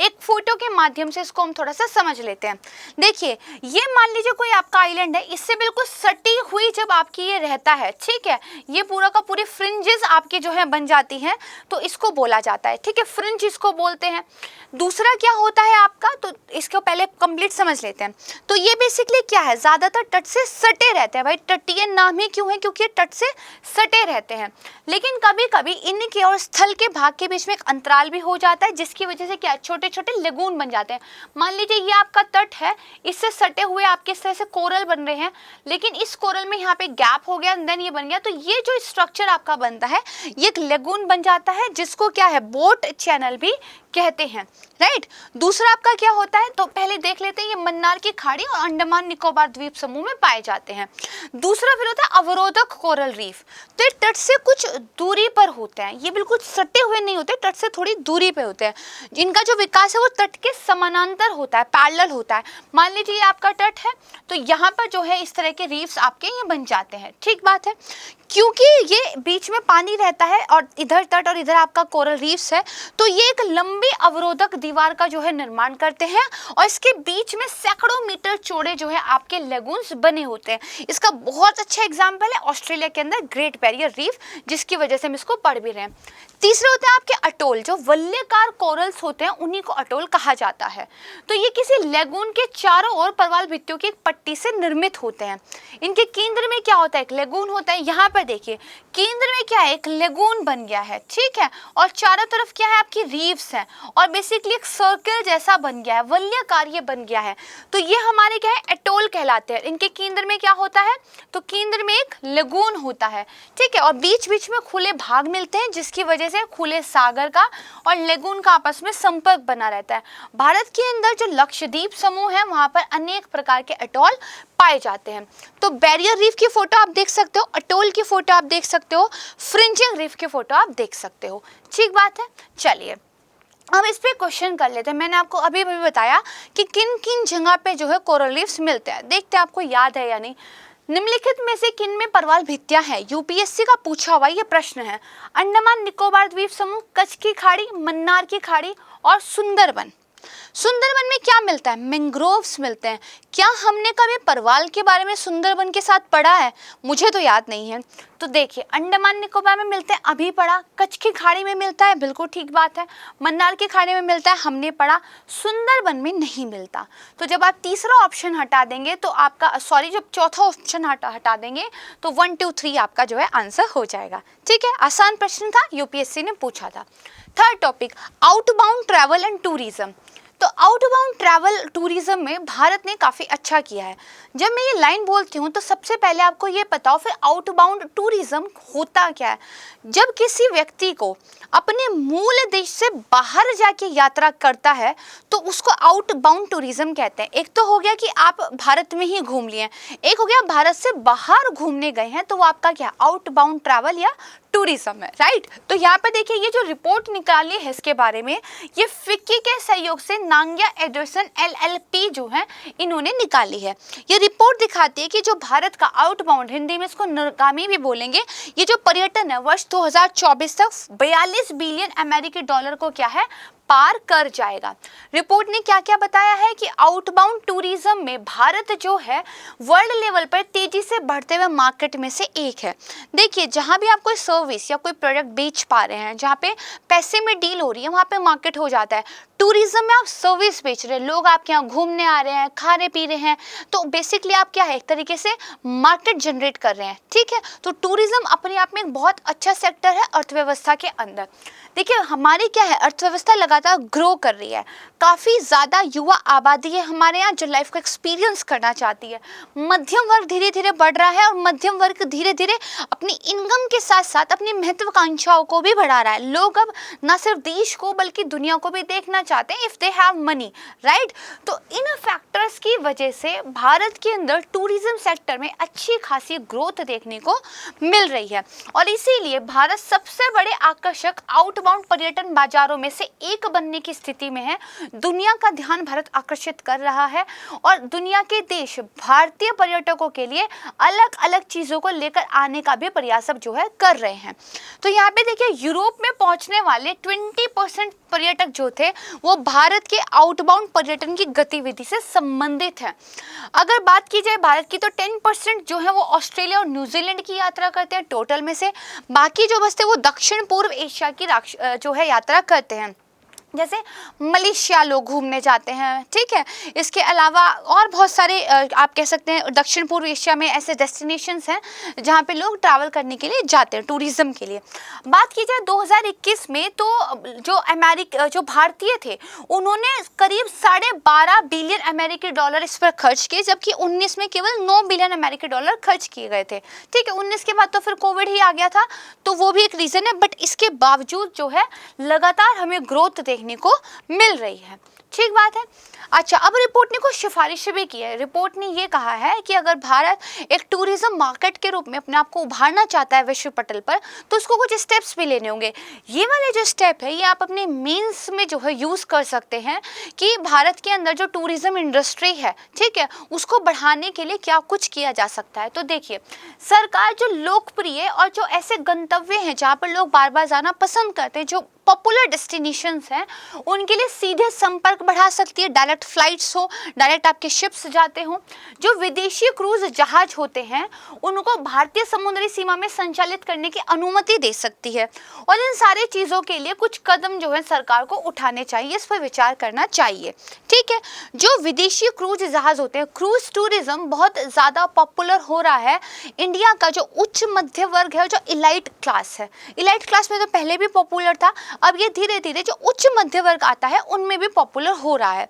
एक फोटो के माध्यम से इसको हम थोड़ा सा समझ लेते हैं। देखिए ये मान लीजिए कोई आपका आइलैंड है, इससे बिल्कुल सटी हुई जब आपकी ये रहता है, ठीक है, ये पूरा का पूरे फ्रिंजेस आपके जो है बन जाती हैं, तो इसको बोला जाता है, ठीक है, फ्रिंज इसको बोलते हैं। दूसरा क्या होता है आपका, तो इसको पहले कंप्लीट समझ लेते हैं। तो ये बेसिकली क्या है, ज्यादातर तट से सटे रहते हैं। भाई तटीय नाम ही क्यों है, क्योंकि तट से सटे रहते हैं। लेकिन कभी कभी इनके और स्थल के भाग के बीच में एक अंतराल भी हो जाता है, जिसकी वजह से क्या छोटे छोटे लेगून बन जाते हैं। मान लीजिए ये आपका तट है, इससे सटे हुए आपके इस तरह से कोरल बन रहे हैं, लेकिन इस कोरल में यहाँ पे गैप हो गया, देन ये बन गया, तो ये जो स्ट्रक्चर आपका बनता है ये एक लेगून बन जाता है, जिसको क्या है, बोट चैनल भी कहते हैं, राइट। दूसरा आपका क्या होता है, तो पहले देख लेते हैं, ये मन्नार की खाड़ी और अंडमान निकोबार द्वीप समूह में पाए जाते हैं। दूसरा फिर होता है अवरोधक कोरल रीफ, तो ये तट से कुछ दूरी पर होते हैं, ये बिल्कुल सटे हुए नहीं होते, तट से थोड़ी दूरी पे होते हैं। इनका जो विकास है वो तट के समानांतर होता है, पैरेलल होता है। मान लीजिए ये आपका तट है, तो यहाँ पर जो है इस तरह के रीफ्स आपके ये बन जाते हैं, ठीक बात है। क्योंकि ये बीच में पानी रहता है और इधर तट और इधर आपका कोरल रीफ्स है, तो ये एक लंबी अवरोधक दीवार का जो है निर्माण करते हैं, और इसके बीच में सैकड़ों मीटर चौड़े जो है आपके लेगून्स बने होते हैं। इसका बहुत अच्छा एग्जाम्पल है ऑस्ट्रेलिया के अंदर ग्रेट बैरियर रीफ, जिसकी वजह से हम इसको पढ़ भी रहे हैं। तीसरे होते हैं आपके अटोल, जो वलयाकार कोरल्स होते हैं उन्हीं को अटोल कहा जाता है। तो ये किसी लेगून के चारों ओर परवाल भित्तियों की एक पट्टी से निर्मित होते हैं। इनके केंद्र में क्या होता है, एक लेगून होता है। यहाँ पर देखिए केंद्र में क्या है, एक लेगून बन गया है, ठीक है, और चारों तरफ क्या है आपकी रीफ्स हैं, और बेसिकली एक सर्कल जैसा बन गया है, वलयाकार ये बन गया है। तो ये हमारे क्या है, एटोल कहलाते हैं। इनके केंद्र में क्या होता है, तो केंद्र में एक लेगून होता है, ठीक है, और बीच बीच में खुले भाग मिलते हैं, जिसकी वजह से खुले सागर का और लेगून का आपस में संपर्क बना रहता है। भारत के अंदर जो लक्षद्वीप समूह है वहां पर अनेक प्रकार के एटोल पाए जाते हैं। तो बैरियर रीफ की फोटो आप देख सकते हो, अटोल की फोटो आप देख सकते हो, फ्रिंजिंग रीफ की फोटो आप देख सकते हो, ठीक बात है। चलिए अब इस पे क्वेश्चन कर लेते हैं। मैंने आपको अभी भी बताया कि किन किन जगह पे जो है कोरल रीफ्स मिलते हैं, देखते हैं आपको याद है या नहीं। निम्नलिखित में से किन में परवाल भित्तियां हैं, यूपीएससी का पूछा हुआ ये प्रश्न है। अंडमान निकोबार द्वीप समूह, कच्छ की खाड़ी, मन्नार की खाड़ी और सुंदरबन, सुंदरबन में क्या मिलता है? मैंग्रोव्स मिलते हैं। क्या हमने कभी परवाल के बारे में सुंदरबन के साथ पढ़ा है? मुझे तो याद नहीं है। तो देखिए, अंडमान निकोबार में मिलते हैं, अभी पढ़ा। कच्छ की खाड़ी में मिलता है, बिल्कुल ठीक बात है। मन्नार की खाड़ी में मिलता है, हमने पढ़ा। सुंदरबन में नहीं मिलता। तो जब आप तीसरा ऑप्शन हटा देंगे तो आपका, सॉरी, जब चौथा ऑप्शन हटा देंगे तो 1 2 3 आपका जो है आंसर हो जाएगा। ठीक है, आसान प्रश्न था, यूपीएससी ने पूछा था। Third topic, outbound travel and tourism. तो आउटबाउंड ट्रैवल टूरिज्म में भारत ने काफ़ी अच्छा किया है। जब मैं ये लाइन बोलती हूँ तो सबसे पहले आपको ये पता हो फिर आउटबाउंड टूरिज्म होता क्या है। जब किसी व्यक्ति को अपने मूल देश से बाहर जाके यात्रा करता है तो उसको आउटबाउंड टूरिज्म कहते हैं। एक तो हो गया कि आप भारत में ही घूम लिए, एक हो गया भारत से बाहर घूमने गए हैं, तो वो आपका क्या, आउटबाउंड ट्रैवल या टूरिज्म है, राइट। तो यहाँ पे देखिए, ये जो रिपोर्ट निकाली है इसके बारे में, ये फिक्की के सहयोग से नांग्या एडर्सन LLP जो है इन्होंने निकाली है। ये रिपोर्ट दिखाती है कि जो भारत का आउटबाउंड, हिंदी में इसको निर्गामी भी बोलेंगे, ये जो पर्यटन है वर्ष 2024 तक 42 बिलियन अमेरिकी डॉलर को क्या है, पार कर जाएगा। रिपोर्ट ने क्या क्या बताया है कि आउटबाउंड टूरिज्म में भारत जो है वर्ल्ड लेवल पर तेजी से बढ़ते हुए मार्केट में से एक है। देखिए, जहां भी आप कोई सर्विस या कोई प्रोडक्ट बेच पा रहे हैं, जहां पे पैसे में डील हो रही है, वहां पे मार्केट हो जाता है। टूरिज्म में आप सर्विस बेच रहे हैं, लोग आपके यहाँ घूमने आ रहे हैं, खा रहे पी रहे हैं, तो बेसिकली आप क्या है, एक तरीके से मार्केट जनरेट कर रहे हैं। ठीक है, तो टूरिज्म अपने आप में एक बहुत अच्छा सेक्टर है अर्थव्यवस्था के अंदर। देखिए, हमारी क्या है, अर्थव्यवस्था लगातार ग्रो कर रही है। काफ़ी ज़्यादा युवा आबादी है हमारे यहाँ जो लाइफ को एक्सपीरियंस करना चाहती है। मध्यम वर्ग धीरे धीरे बढ़ रहा है और मध्यम वर्ग धीरे धीरे अपनी इनकम के साथ साथ अपनी महत्वाकांक्षाओं को भी बढ़ा रहा है। लोग अब न सिर्फ देश को बल्कि दुनिया को भी देखना चाहते हैं, if they have money, right. तो इन फैक्टर्स की वजह से भारत के अंदर टूरिज्म सेक्टर में अच्छी खासी ग्रोथ देखने को मिल रही है और इसीलिए भारत सबसे बड़े आकर्षक आउटबाउंड पर्यटन बाजारों में से एक बनने की स्थिति में है। दुनिया का ध्यान भारत आकर्षित कर रहा है और दुनिया के देश भारतीय पर्यटकों के लिए अलग अलग चीज़ों को लेकर आने का भी प्रयास अब जो है कर रहे हैं। तो यहाँ पे देखिए, यूरोप में पहुँचने वाले 20% पर्यटक जो थे वो भारत के आउटबाउंड पर्यटन की गतिविधि से संबंधित है। अगर बात की जाए भारत की तो 10% जो है वो ऑस्ट्रेलिया और न्यूजीलैंड की यात्रा करते हैं टोटल में से। बाकी जो बचते वो दक्षिण पूर्व एशिया की जो है यात्रा करते हैं। जैसे मलेशिया लोग घूमने जाते हैं, ठीक है। इसके अलावा और बहुत सारे आप कह सकते हैं दक्षिण पूर्व एशिया में ऐसे डेस्टिनेशंस हैं जहाँ पे लोग ट्रैवल करने के लिए जाते हैं टूरिज्म के लिए। बात की जाए 2021 में तो जो भारतीय थे उन्होंने करीब 12.5 बिलियन अमेरिकी डॉलर इस पर खर्च किए, जबकि 19 में केवल 9 बिलियन अमेरिकी डॉलर खर्च किए गए थे। ठीक है, 19 के बाद तो फिर कोविड ही आ गया था, तो वो भी एक रीज़न है, बट इसके बावजूद जो है लगातार हमें ग्रोथ देखने को मिल रही है। ठीक बात है। अच्छा, अब रिपोर्ट ने कुछ सिफारिशें भी की है। रिपोर्ट ने ये कहा है कि अगर भारत एक टूरिज्म मार्केट के रूप में अपने आप को उभारना चाहता है विश्व पटल पर, तो उसको कुछ स्टेप्स भी लेने होंगे। ये वाले जो स्टेप है ये आप अपने मेंस में जो है यूज़ कर सकते हैं कि भारत के अंदर जो टूरिज्म इंडस्ट्री है, ठीक है, उसको बढ़ाने के लिए क्या कुछ किया जा सकता है। तो देखिए, सरकार जो लोकप्रिय और जो ऐसे गंतव्य हैं जहाँ पर लोग बार बार जाना पसंद करते हैं, जो पॉपुलर डेस्टिनेशंस हैं, उनके लिए सीधे संपर्क बढ़ा सकती है। डायरेक्ट फ्लाइट्स हो, डायरेक्ट आपके शिप्स जाते हों। जो विदेशी क्रूज जहाज होते हैं उनको भारतीय समुद्री सीमा में संचालित करने की अनुमति दे सकती है। और इन सारी चीज़ों के लिए कुछ कदम जो है सरकार को उठाने चाहिए, इस पर विचार करना चाहिए। ठीक है, जो विदेशी क्रूज जहाज होते हैं, क्रूज टूरिज्म बहुत ज़्यादा पॉपुलर हो रहा है। इंडिया का जो उच्च मध्य वर्ग है, जो इलाइट क्लास है, इलाइट क्लास में तो पहले भी पॉपुलर था, अब ये धीरे धीरे जो उच्च मध्य वर्ग आता है उनमें भी पॉपुलर हो रहा है।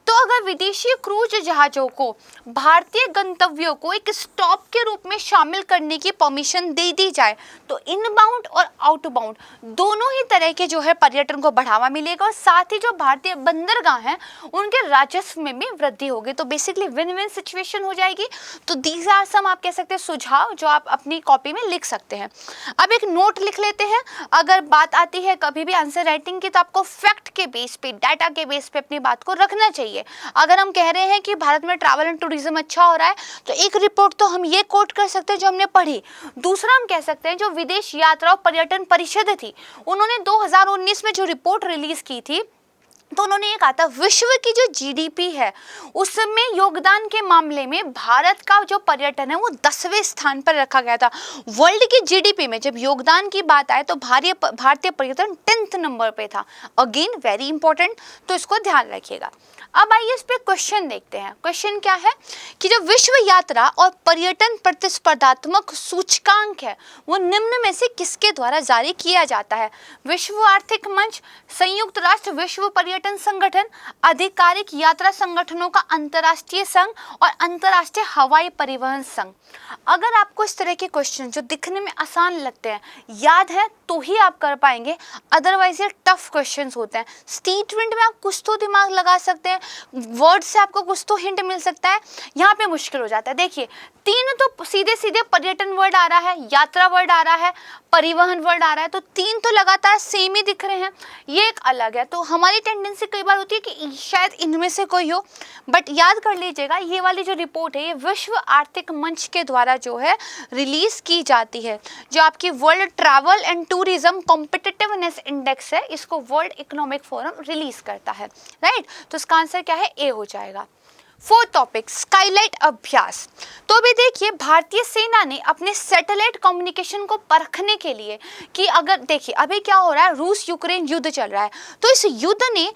तो अगर विदेशी क्रूज जहाज़ों को भारतीय गंतव्यों को एक स्टॉप के रूप में शामिल करने की परमिशन दे दी जाए तो इनबाउंड और आउटबाउंड दोनों ही तरह के जो है पर्यटन को बढ़ावा मिलेगा और साथ ही जो भारतीय बंदरगाह हैं उनके राजस्व में भी वृद्धि होगी। तो बेसिकली विन विन सिचुएशन हो जाएगी। तो दीज आर सम आप कह सकते हैं सुझाव जो आप अपनी कॉपी में लिख सकते हैं। अब एक नोट लिख लेते हैं। अगर बात आती है कभी भी आंसर राइटिंग की तो आपको फैक्ट के बेस पे, डाटा के बेस पे अपनी बात को रखना चाहिए। अगर हम कह रहे हैं कि भारत में ट्रैवल एंड टूरिज्म अच्छा हो रहा है तो एक रिपोर्ट तो हम ये कोट कर सकते हैं जो हमने पढ़ी। दूसरा हम कह सकते हैं जो विदेश यात्रा और पर्यटन परिषद थी उन्होंने 2019 में जो रिपोर्ट रिलीज की थी तो उन्होंने ये कहा था विश्व की जो जीडीपी है उसमें योगदान के मामले में भारत का जो पर्यटन है वो 10वें स्थान पर रखा गया था। वर्ल्ड की जीडीपी में जब योगदान की बात आए तो भारतीय पर्यटन 10th नंबर पे था। अगेन वेरी इंपॉर्टेंट, तो इसको ध्यान रखिएगा। अब आइए इस पे क्वेश्चन देखते हैं। क्वेश्चन क्या है कि जो विश्व यात्रा और पर्यटन प्रतिस्पर्धात्मक सूचकांक है वो निम्न में से किसके द्वारा जारी किया जाता है? विश्व आर्थिक मंच, संयुक्त राष्ट्र विश्व पर्यटन संगठन, आधिकारिक यात्रा संगठनों का अंतर्राष्ट्रीय संघ और अंतर्राष्ट्रीय हवाई परिवहन संघ। अगर आपको इस तरह के क्वेश्चन जो दिखने में आसान लगते हैं याद है तो ही आप कर पाएंगे, अदरवाइज ये टफ क्वेश्चंस होते हैं। स्टेटमेंट में आप कुछ तो दिमाग लगा सकते हैं, वर्ड से आपको कुछ तो हिंट मिल सकता है, यहाँ पे मुश्किल हो जाता है। देखिए तीन तो सीधे सीधे पर्यटन वर्ड आ रहा है, यात्रा वर्ड आ रहा है, परिवहन वर्ड आ रहा है, तो तीन तो लगातार सेम ही दिख रहे हैं, ये एक अलग है। तो हमारी टेंडेंसी कई बार होती है कि शायद इनमें से कोई हो, बट याद कर लीजिएगा ये वाली जो रिपोर्ट है ये विश्व आर्थिक मंच के द्वारा जो है रिलीज की जाती है। जो आपकी world travel and tourism competitiveness index है इसको वर्ल्ड इकोनॉमिक फोरम रिलीज करता है, राइट। तो इसका आंसर क्या है? ए हो जाएगा। फोर्थ टॉपिक स्काईलाइट अभ्यास। तो अभी देखिए भारतीय सेना ने अपने सैटेलाइट कम्युनिकेशन को परखने के लिए कि अगर देखिए अभी क्या हो रहा है, रूस यूक्रेन युद्ध चल रहा है, तो इस युद्ध ने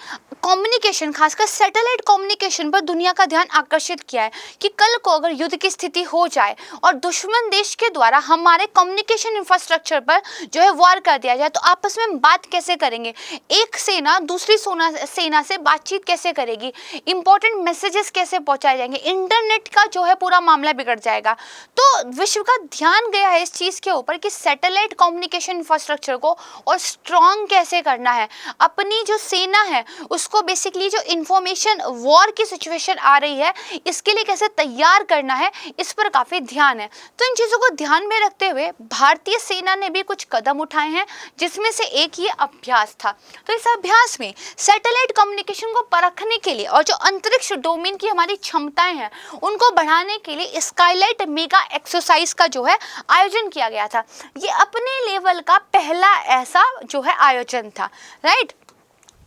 कम्युनिकेशन खासकर सैटेलाइट कम्युनिकेशन पर दुनिया का ध्यान आकर्षित किया है कि कल को अगर युद्ध की स्थिति हो जाए और दुश्मन देश के द्वारा हमारे कम्युनिकेशन इंफ्रास्ट्रक्चर पर जो है वार कर दिया जाए तो आपस में बात कैसे करेंगे, एक सेना दूसरी सेना से बातचीत कैसे करेगी, इंपॉर्टेंट मैसेजेस कैसे पहुंचाए जाएंगे, इंटरनेट का जो है पूरा मामला बिगड़ जाएगा। तो विश्व का ध्यान गया है इस चीज के ऊपर कि सैटेलाइट कम्युनिकेशन इंफ्रास्ट्रक्चर को और स्ट्रॉन्ग कैसे करना है, अपनी जो सेना है उसको बेसिकली जो इंफॉर्मेशन वॉर की सिचुएशन आ रही है इसके लिए कैसे तैयार करना है, इस पर काफी ध्यान है। तो इन चीजों को ध्यान में रखते हुए भारतीय सेना ने भी कुछ कदम उठाए हैं जिसमें से एक ये अभ्यास था। तो इस अभ्यास में सैटेलाइट कम्युनिकेशन को परखने के लिए और जो अंतरिक्ष डोमेन की हमारी क्षमताएं हैं उनको बढ़ाने के लिए स्काईलाइट मेगा एक्सरसाइज का जो है आयोजन किया गया था। ये अपने लेवल का पहला ऐसा जो है आयोजन था, राइट।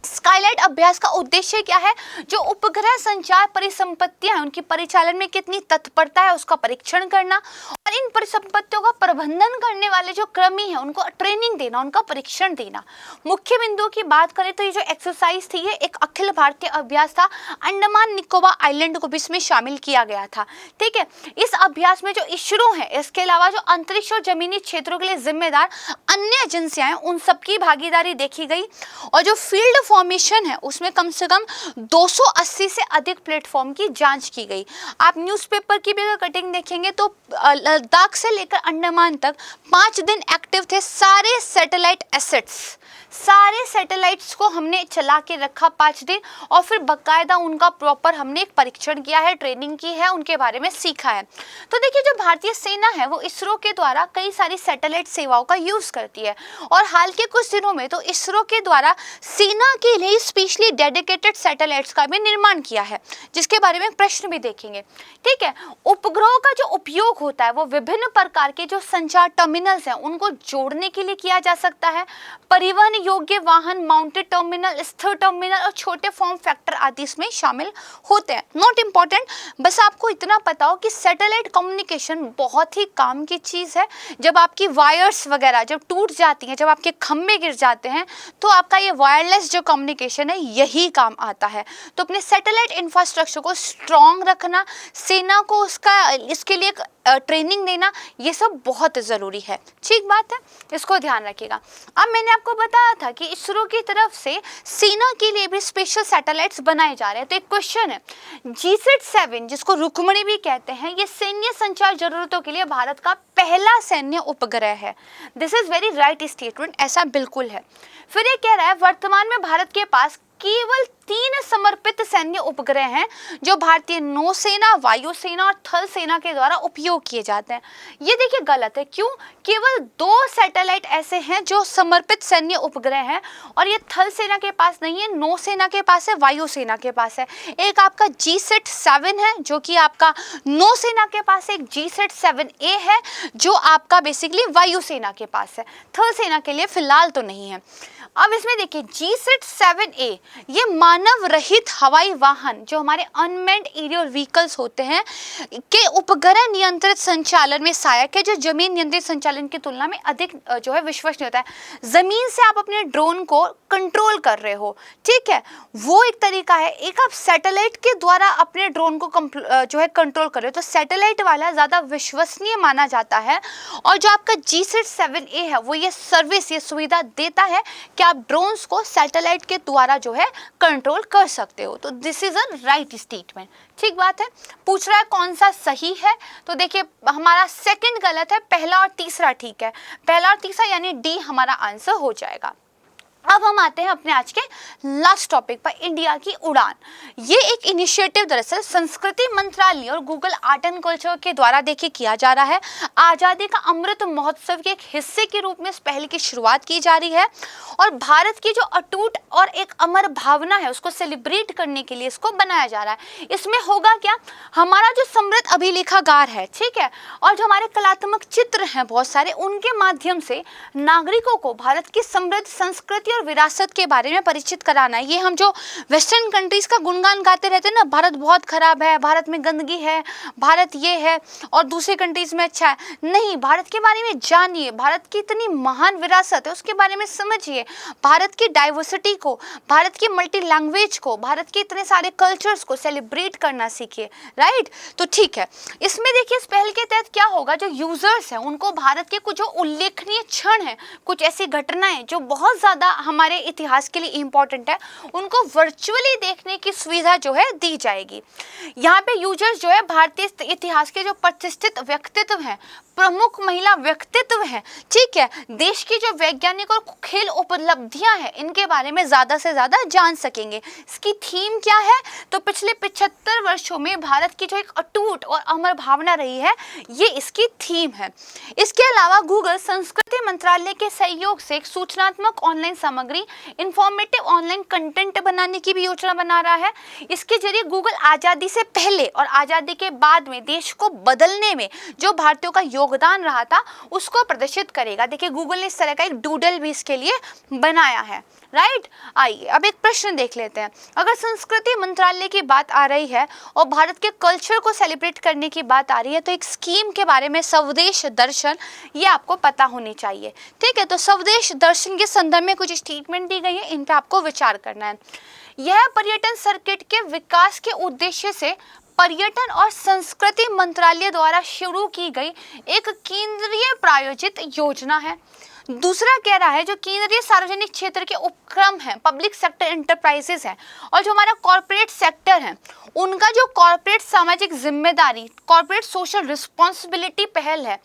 स्काईलाइट अभ्यास का उद्देश्य क्या है? जो उपग्रह संचार परिसंपत्तियां हैं उनकी परिचालन में कितनी तत्परता है उसका परीक्षण करना और इन परिसंपत्तियों का प्रबंधन करने वाले जो कर्मी हैं उनको ट्रेनिंग देना, उनका परीक्षण देना। मुख्य बिंदुओं की बात करें तो ये जो एक्सरसाइज थी ये एक अखिल भारतीय अभ्यास था, अंडमान निकोबार आइलैंड को भी इसमें शामिल किया गया था, ठीक है। इस अभ्यास में जो इसरो है इसके अलावा जो अंतरिक्ष और जमीनी क्षेत्रों के लिए जिम्मेदार अन्य एजेंसियां हैं उन सबकी भागीदारी देखी गई और जो फील्ड फॉर्मेशन है उसमें कम से कम 280 से अधिक प्लेटफॉर्म की जांच की गई। आप न्यूज़पेपर की भी अगर कटिंग देखेंगे तो लद्दाख से लेकर अंडमान तक 5 दिन एक्टिव थे सारे सैटेलाइट एसेट्स, सारे सैटेलाइट्स को हमने चला के रखा 5 दिन और फिर बकायदा उनका प्रॉपर हमने एक परीक्षण किया है, ट्रेनिंग की है, उनके बारे में सीखा है। तो देखिए जो भारतीय सेना है वो इसरो के द्वारा कई सारी सैटेलाइट सेवाओं का यूज करती है और हाल के कुछ दिनों में तो इसरो के द्वारा सेना के लिए स्पेशली डेडिकेटेड सैटेलाइट्स का भी निर्माण किया है जिसके बारे में प्रश्न भी देखेंगे, ठीक है। उपग्रहों का जो उपयोग होता है वो विभिन्न प्रकार के जो संचार टर्मिनल्स हैं उनको जोड़ने के लिए किया जा सकता है। परिवहन योग्य वाहन, माउंटेड टर्मिनल, स्थिर टर्मिनल और छोटे फॉर्म फैक्टर आदि इसमें शामिल होते हैं। नॉट इम्पॉर्टेंट, बस आपको इतना पता हो कि सैटेलाइट कम्युनिकेशन बहुत ही काम की चीज़ है। जब आपकी वायर्स वगैरह जब टूट जाती हैं, जब आपके खंभे गिर जाते हैं तो आपका ये वायरलेस जो कम्युनिकेशन है यही काम आता है। तो अपने सैटेलाइट इंफ्रास्ट्रक्चर को स्ट्रॉन्ग रखना, सेना को उसका इसके लिए ट्रेनिंग देना, ये सब बहुत ज़रूरी है, ठीक बात है, इसको ध्यान रखिएगा। अब मैंने आपको बताया था कि इसरो की तरफ से सेना के लिए भी स्पेशल सैटेलाइट्स बनाए जा रहे हैं। तो एक क्वेश्चन है, GSAT-7 जिसको रुक्मणी भी कहते हैं, ये सैन्य संचार जरूरतों के लिए भारत का पहला सैन्य उपग्रह है। This is very right statement, ऐसा बिल्कुल है। फिर ये कह रहा है वर्तमान में भारत के पास केवल 3 समर्पित सैन्य उपग्रह हैं जो भारतीय नौसेना, वायुसेना और थल सेना के द्वारा उपयोग किए जाते हैं। ये देखिए गलत है, क्यों? केवल 2 सैटेलाइट ऐसे हैं जो समर्पित सैन्य उपग्रह हैं और ये थल सेना के पास नहीं है, नौसेना के पास है, वायुसेना के पास है। एक आपका GSAT-7 है जो कि आपका नौसेना के पास है, एक GSAT-7A है जो आपका बेसिकली वायुसेना के पास है, थल सेना के लिए फिलहाल तो नहीं है। अब इसमें देखिए G-SAT-7A ये मानव रहित हवाई वाहन जो हमारे अनमैन्ड एरियल व्हीकल्स होते हैं के उपग्रह नियंत्रित संचालन में सहायक है, जो जमीन नियंत्रित संचालन की तुलना में अधिक जो है विश्वसनीय होता है। जमीन से आप अपने ड्रोन को कंट्रोल कर रहे हो, ठीक है, वो एक तरीका है। एक आप सैटेलाइट के द्वारा अपने ड्रोन को जो है कंट्रोल कर रहे हो, तो सैटेलाइट वाला ज़्यादा विश्वसनीय माना जाता है। और जो आपका G-SAT-7A है वो ये सर्विस, ये सुविधा देता है कि आप ड्रोन्स को सैटेलाइट के द्वारा जो है कंट्रोल कर सकते हो। तो this is a right statement, ठीक बात है। पूछ रहा है कौन सा सही है, तो देखिए हमारा सेकंड गलत है, पहला और तीसरा ठीक है। पहला और तीसरा यानी डी हमारा आंसर हो जाएगा। अब हम आते हैं अपने आज के लास्ट टॉपिक पर, इंडिया की उड़ान। ये एक इनिशिएटिव दरअसल संस्कृति मंत्रालय और गूगल आर्ट एंड कल्चर के द्वारा देखिए किया जा रहा है। आज़ादी का अमृत महोत्सव के एक हिस्से के रूप में इस पहल की शुरुआत की जा रही है और भारत की जो अटूट और एक अमर भावना है उसको सेलिब्रेट करने के लिए इसको बनाया जा रहा है। इसमें होगा क्या, हमारा जो समृद्ध अभिलेखागार है, ठीक है, और जो हमारे कलात्मक चित्र हैं बहुत सारे, उनके माध्यम से नागरिकों को भारत की समृद्ध संस्कृति और विरासत के बारे में परिचित कराना है। ये हम जो वेस्टर्न कंट्रीज का गुणगान गाते रहते हैं ना, भारत बहुत खराब है, भारत में गंदगी है, भारत ये है और दूसरे कंट्रीज में अच्छा है, नहीं, भारत के बारे में जानिए, भारत की इतनी महान विरासत है उसके बारे में समझिए, भारत की डाइवर्सिटी को, भारत की मल्टी लैंग्वेज को, भारत के इतने सारे कल्चर्स को सेलिब्रेट करना सीखिए, राइट। तो ठीक है, इसमें देखिए इस पहल के तहत क्या होगा, जो यूजर्स हैं उनको भारत के कुछ जो उल्लेखनीय क्षण हैं, कुछ ऐसी घटनाएं जो बहुत ज़्यादा हमारे इतिहास के लिए इम्पोर्टेंट है, उनको वर्चुअली देखने की सुविधा जो है दी जाएगी। यहाँ पे यूजर्स जो है भारतीय इतिहास के जो प्रतिष्ठित व्यक्तित्व हैं, प्रमुख महिला व्यक्तित्व हैं, ठीक है, देश की जो वैज्ञानिक और खेल उपलब्धियां हैं, इनके बारे में ज़्यादा से ज़्यादा जान सकेंगे। इसकी थीम क्या है, तो पिछले 75 वर्षों में भारत की जो एक अटूट और अमर भावना रही है, ये इसकी थीम है। इसके अलावा गूगल संस्कृति मंत्रालय के सहयोग से एक सूचनात्मक ऑनलाइन सामग्री, इंफॉर्मेटिव ऑनलाइन कंटेंट बनाने की भी योजना बना रहा है। इसके जरिए गूगल आज़ादी से पहले और आज़ादी के बाद में देश को बदलने में जो भारतीयों का योगदान रहा था उसको प्रदर्शित करेगा। देखिए गूगल ने इस तरह का एक डूडल भी इसके लिए बनाया है, राइट। आइए अब एक प्रश्न देख लेते हैं। अगर संस्कृति मंत्रालय की बात आ रही है और भारत के कल्चर को सेलिब्रेट करने की बात आ रही है, तो एक स्कीम के बारे में स्वदेश दर्शन, ये आपको पता होनी चाहिए, ठीक है। तो स्वदेश दर्शन के संदर्भ में कुछ स्टेटमेंट दी गई है, इन पर आपको विचार करना है। यह पर्यटन सर्किट के विकास के उद्देश्य से पर्यटन और संस्कृति मंत्रालय द्वारा शुरू की गई एक केंद्रीय प्रायोजित योजना है। दूसरा कह रहा है जो केंद्रीय सार्वजनिक क्षेत्र के उपक्रम हैं, पब्लिक सेक्टर एंटरप्राइजेस हैं, और जो हमारा कॉर्पोरेट सेक्टर है, उनका जो कॉर्पोरेट सामाजिक जिम्मेदारी, कॉर्पोरेट सोशल रिस्पॉन्सिबिलिटी पहल है,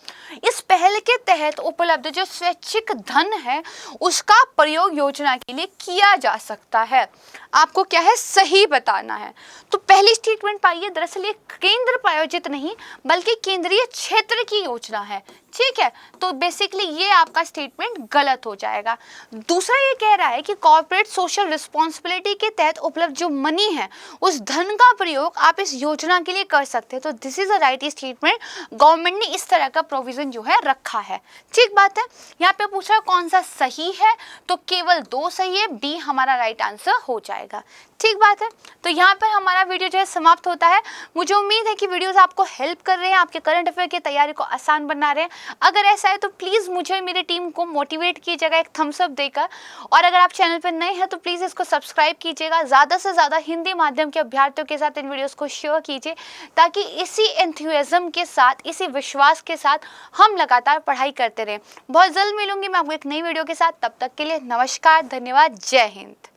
इस पहल के तहत उपलब्ध जो स्वैच्छिक धन है उसका प्रयोग योजना के लिए किया जा सकता है। आपको क्या है, सही बताना है। तो पहली स्टेटमेंट पाइए, दरअसल ये केंद्र प्रायोजित नहीं बल्कि केंद्रीय क्षेत्र की योजना है, ठीक है। तो बेसिकली ये आपका स्टेटमेंट गलत हो जाएगा। दूसरा ये कह रहा है कि कॉर्पोरेट सोशल रिस्पॉन्सिबिलिटी के तहत उपलब्ध जो मनी है उस धन का प्रयोग आप इस योजना के लिए कर सकते हैं। तो this is a right statement, government ने इस तरह का प्रोविजन जो है रखा है, ठीक बात है। यहाँ पे पूछा कौन सा सही है, तो केवल 2 सही है, बी हमारा राइट आंसर हो जाएगा, ठीक बात है। तो यहाँ पर हमारा वीडियो जो है समाप्त होता है। मुझे उम्मीद है कि वीडियोस आपको हेल्प कर रहे हैं, आपके करंट अफेयर की तैयारी को आसान बना रहे हैं। अगर ऐसा है तो प्लीज़ मुझे और मेरी टीम को मोटिवेट कीजिएगा एक थम्स अप देकर, और अगर आप चैनल पर नए हैं तो प्लीज़ इसको सब्सक्राइब कीजिएगा। ज़्यादा से ज़्यादा हिंदी माध्यम के अभ्यर्थियों के साथ इन वीडियोज़ को शेयर कीजिए, ताकि इसी एंथुसियाज्म के साथ, इसी विश्वास के साथ हम लगातार पढ़ाई करते रहें। बहुत जल्द मिलूंगी मैं आपको एक नई वीडियो के साथ, तब तक के लिए नमस्कार, धन्यवाद, जय हिंद।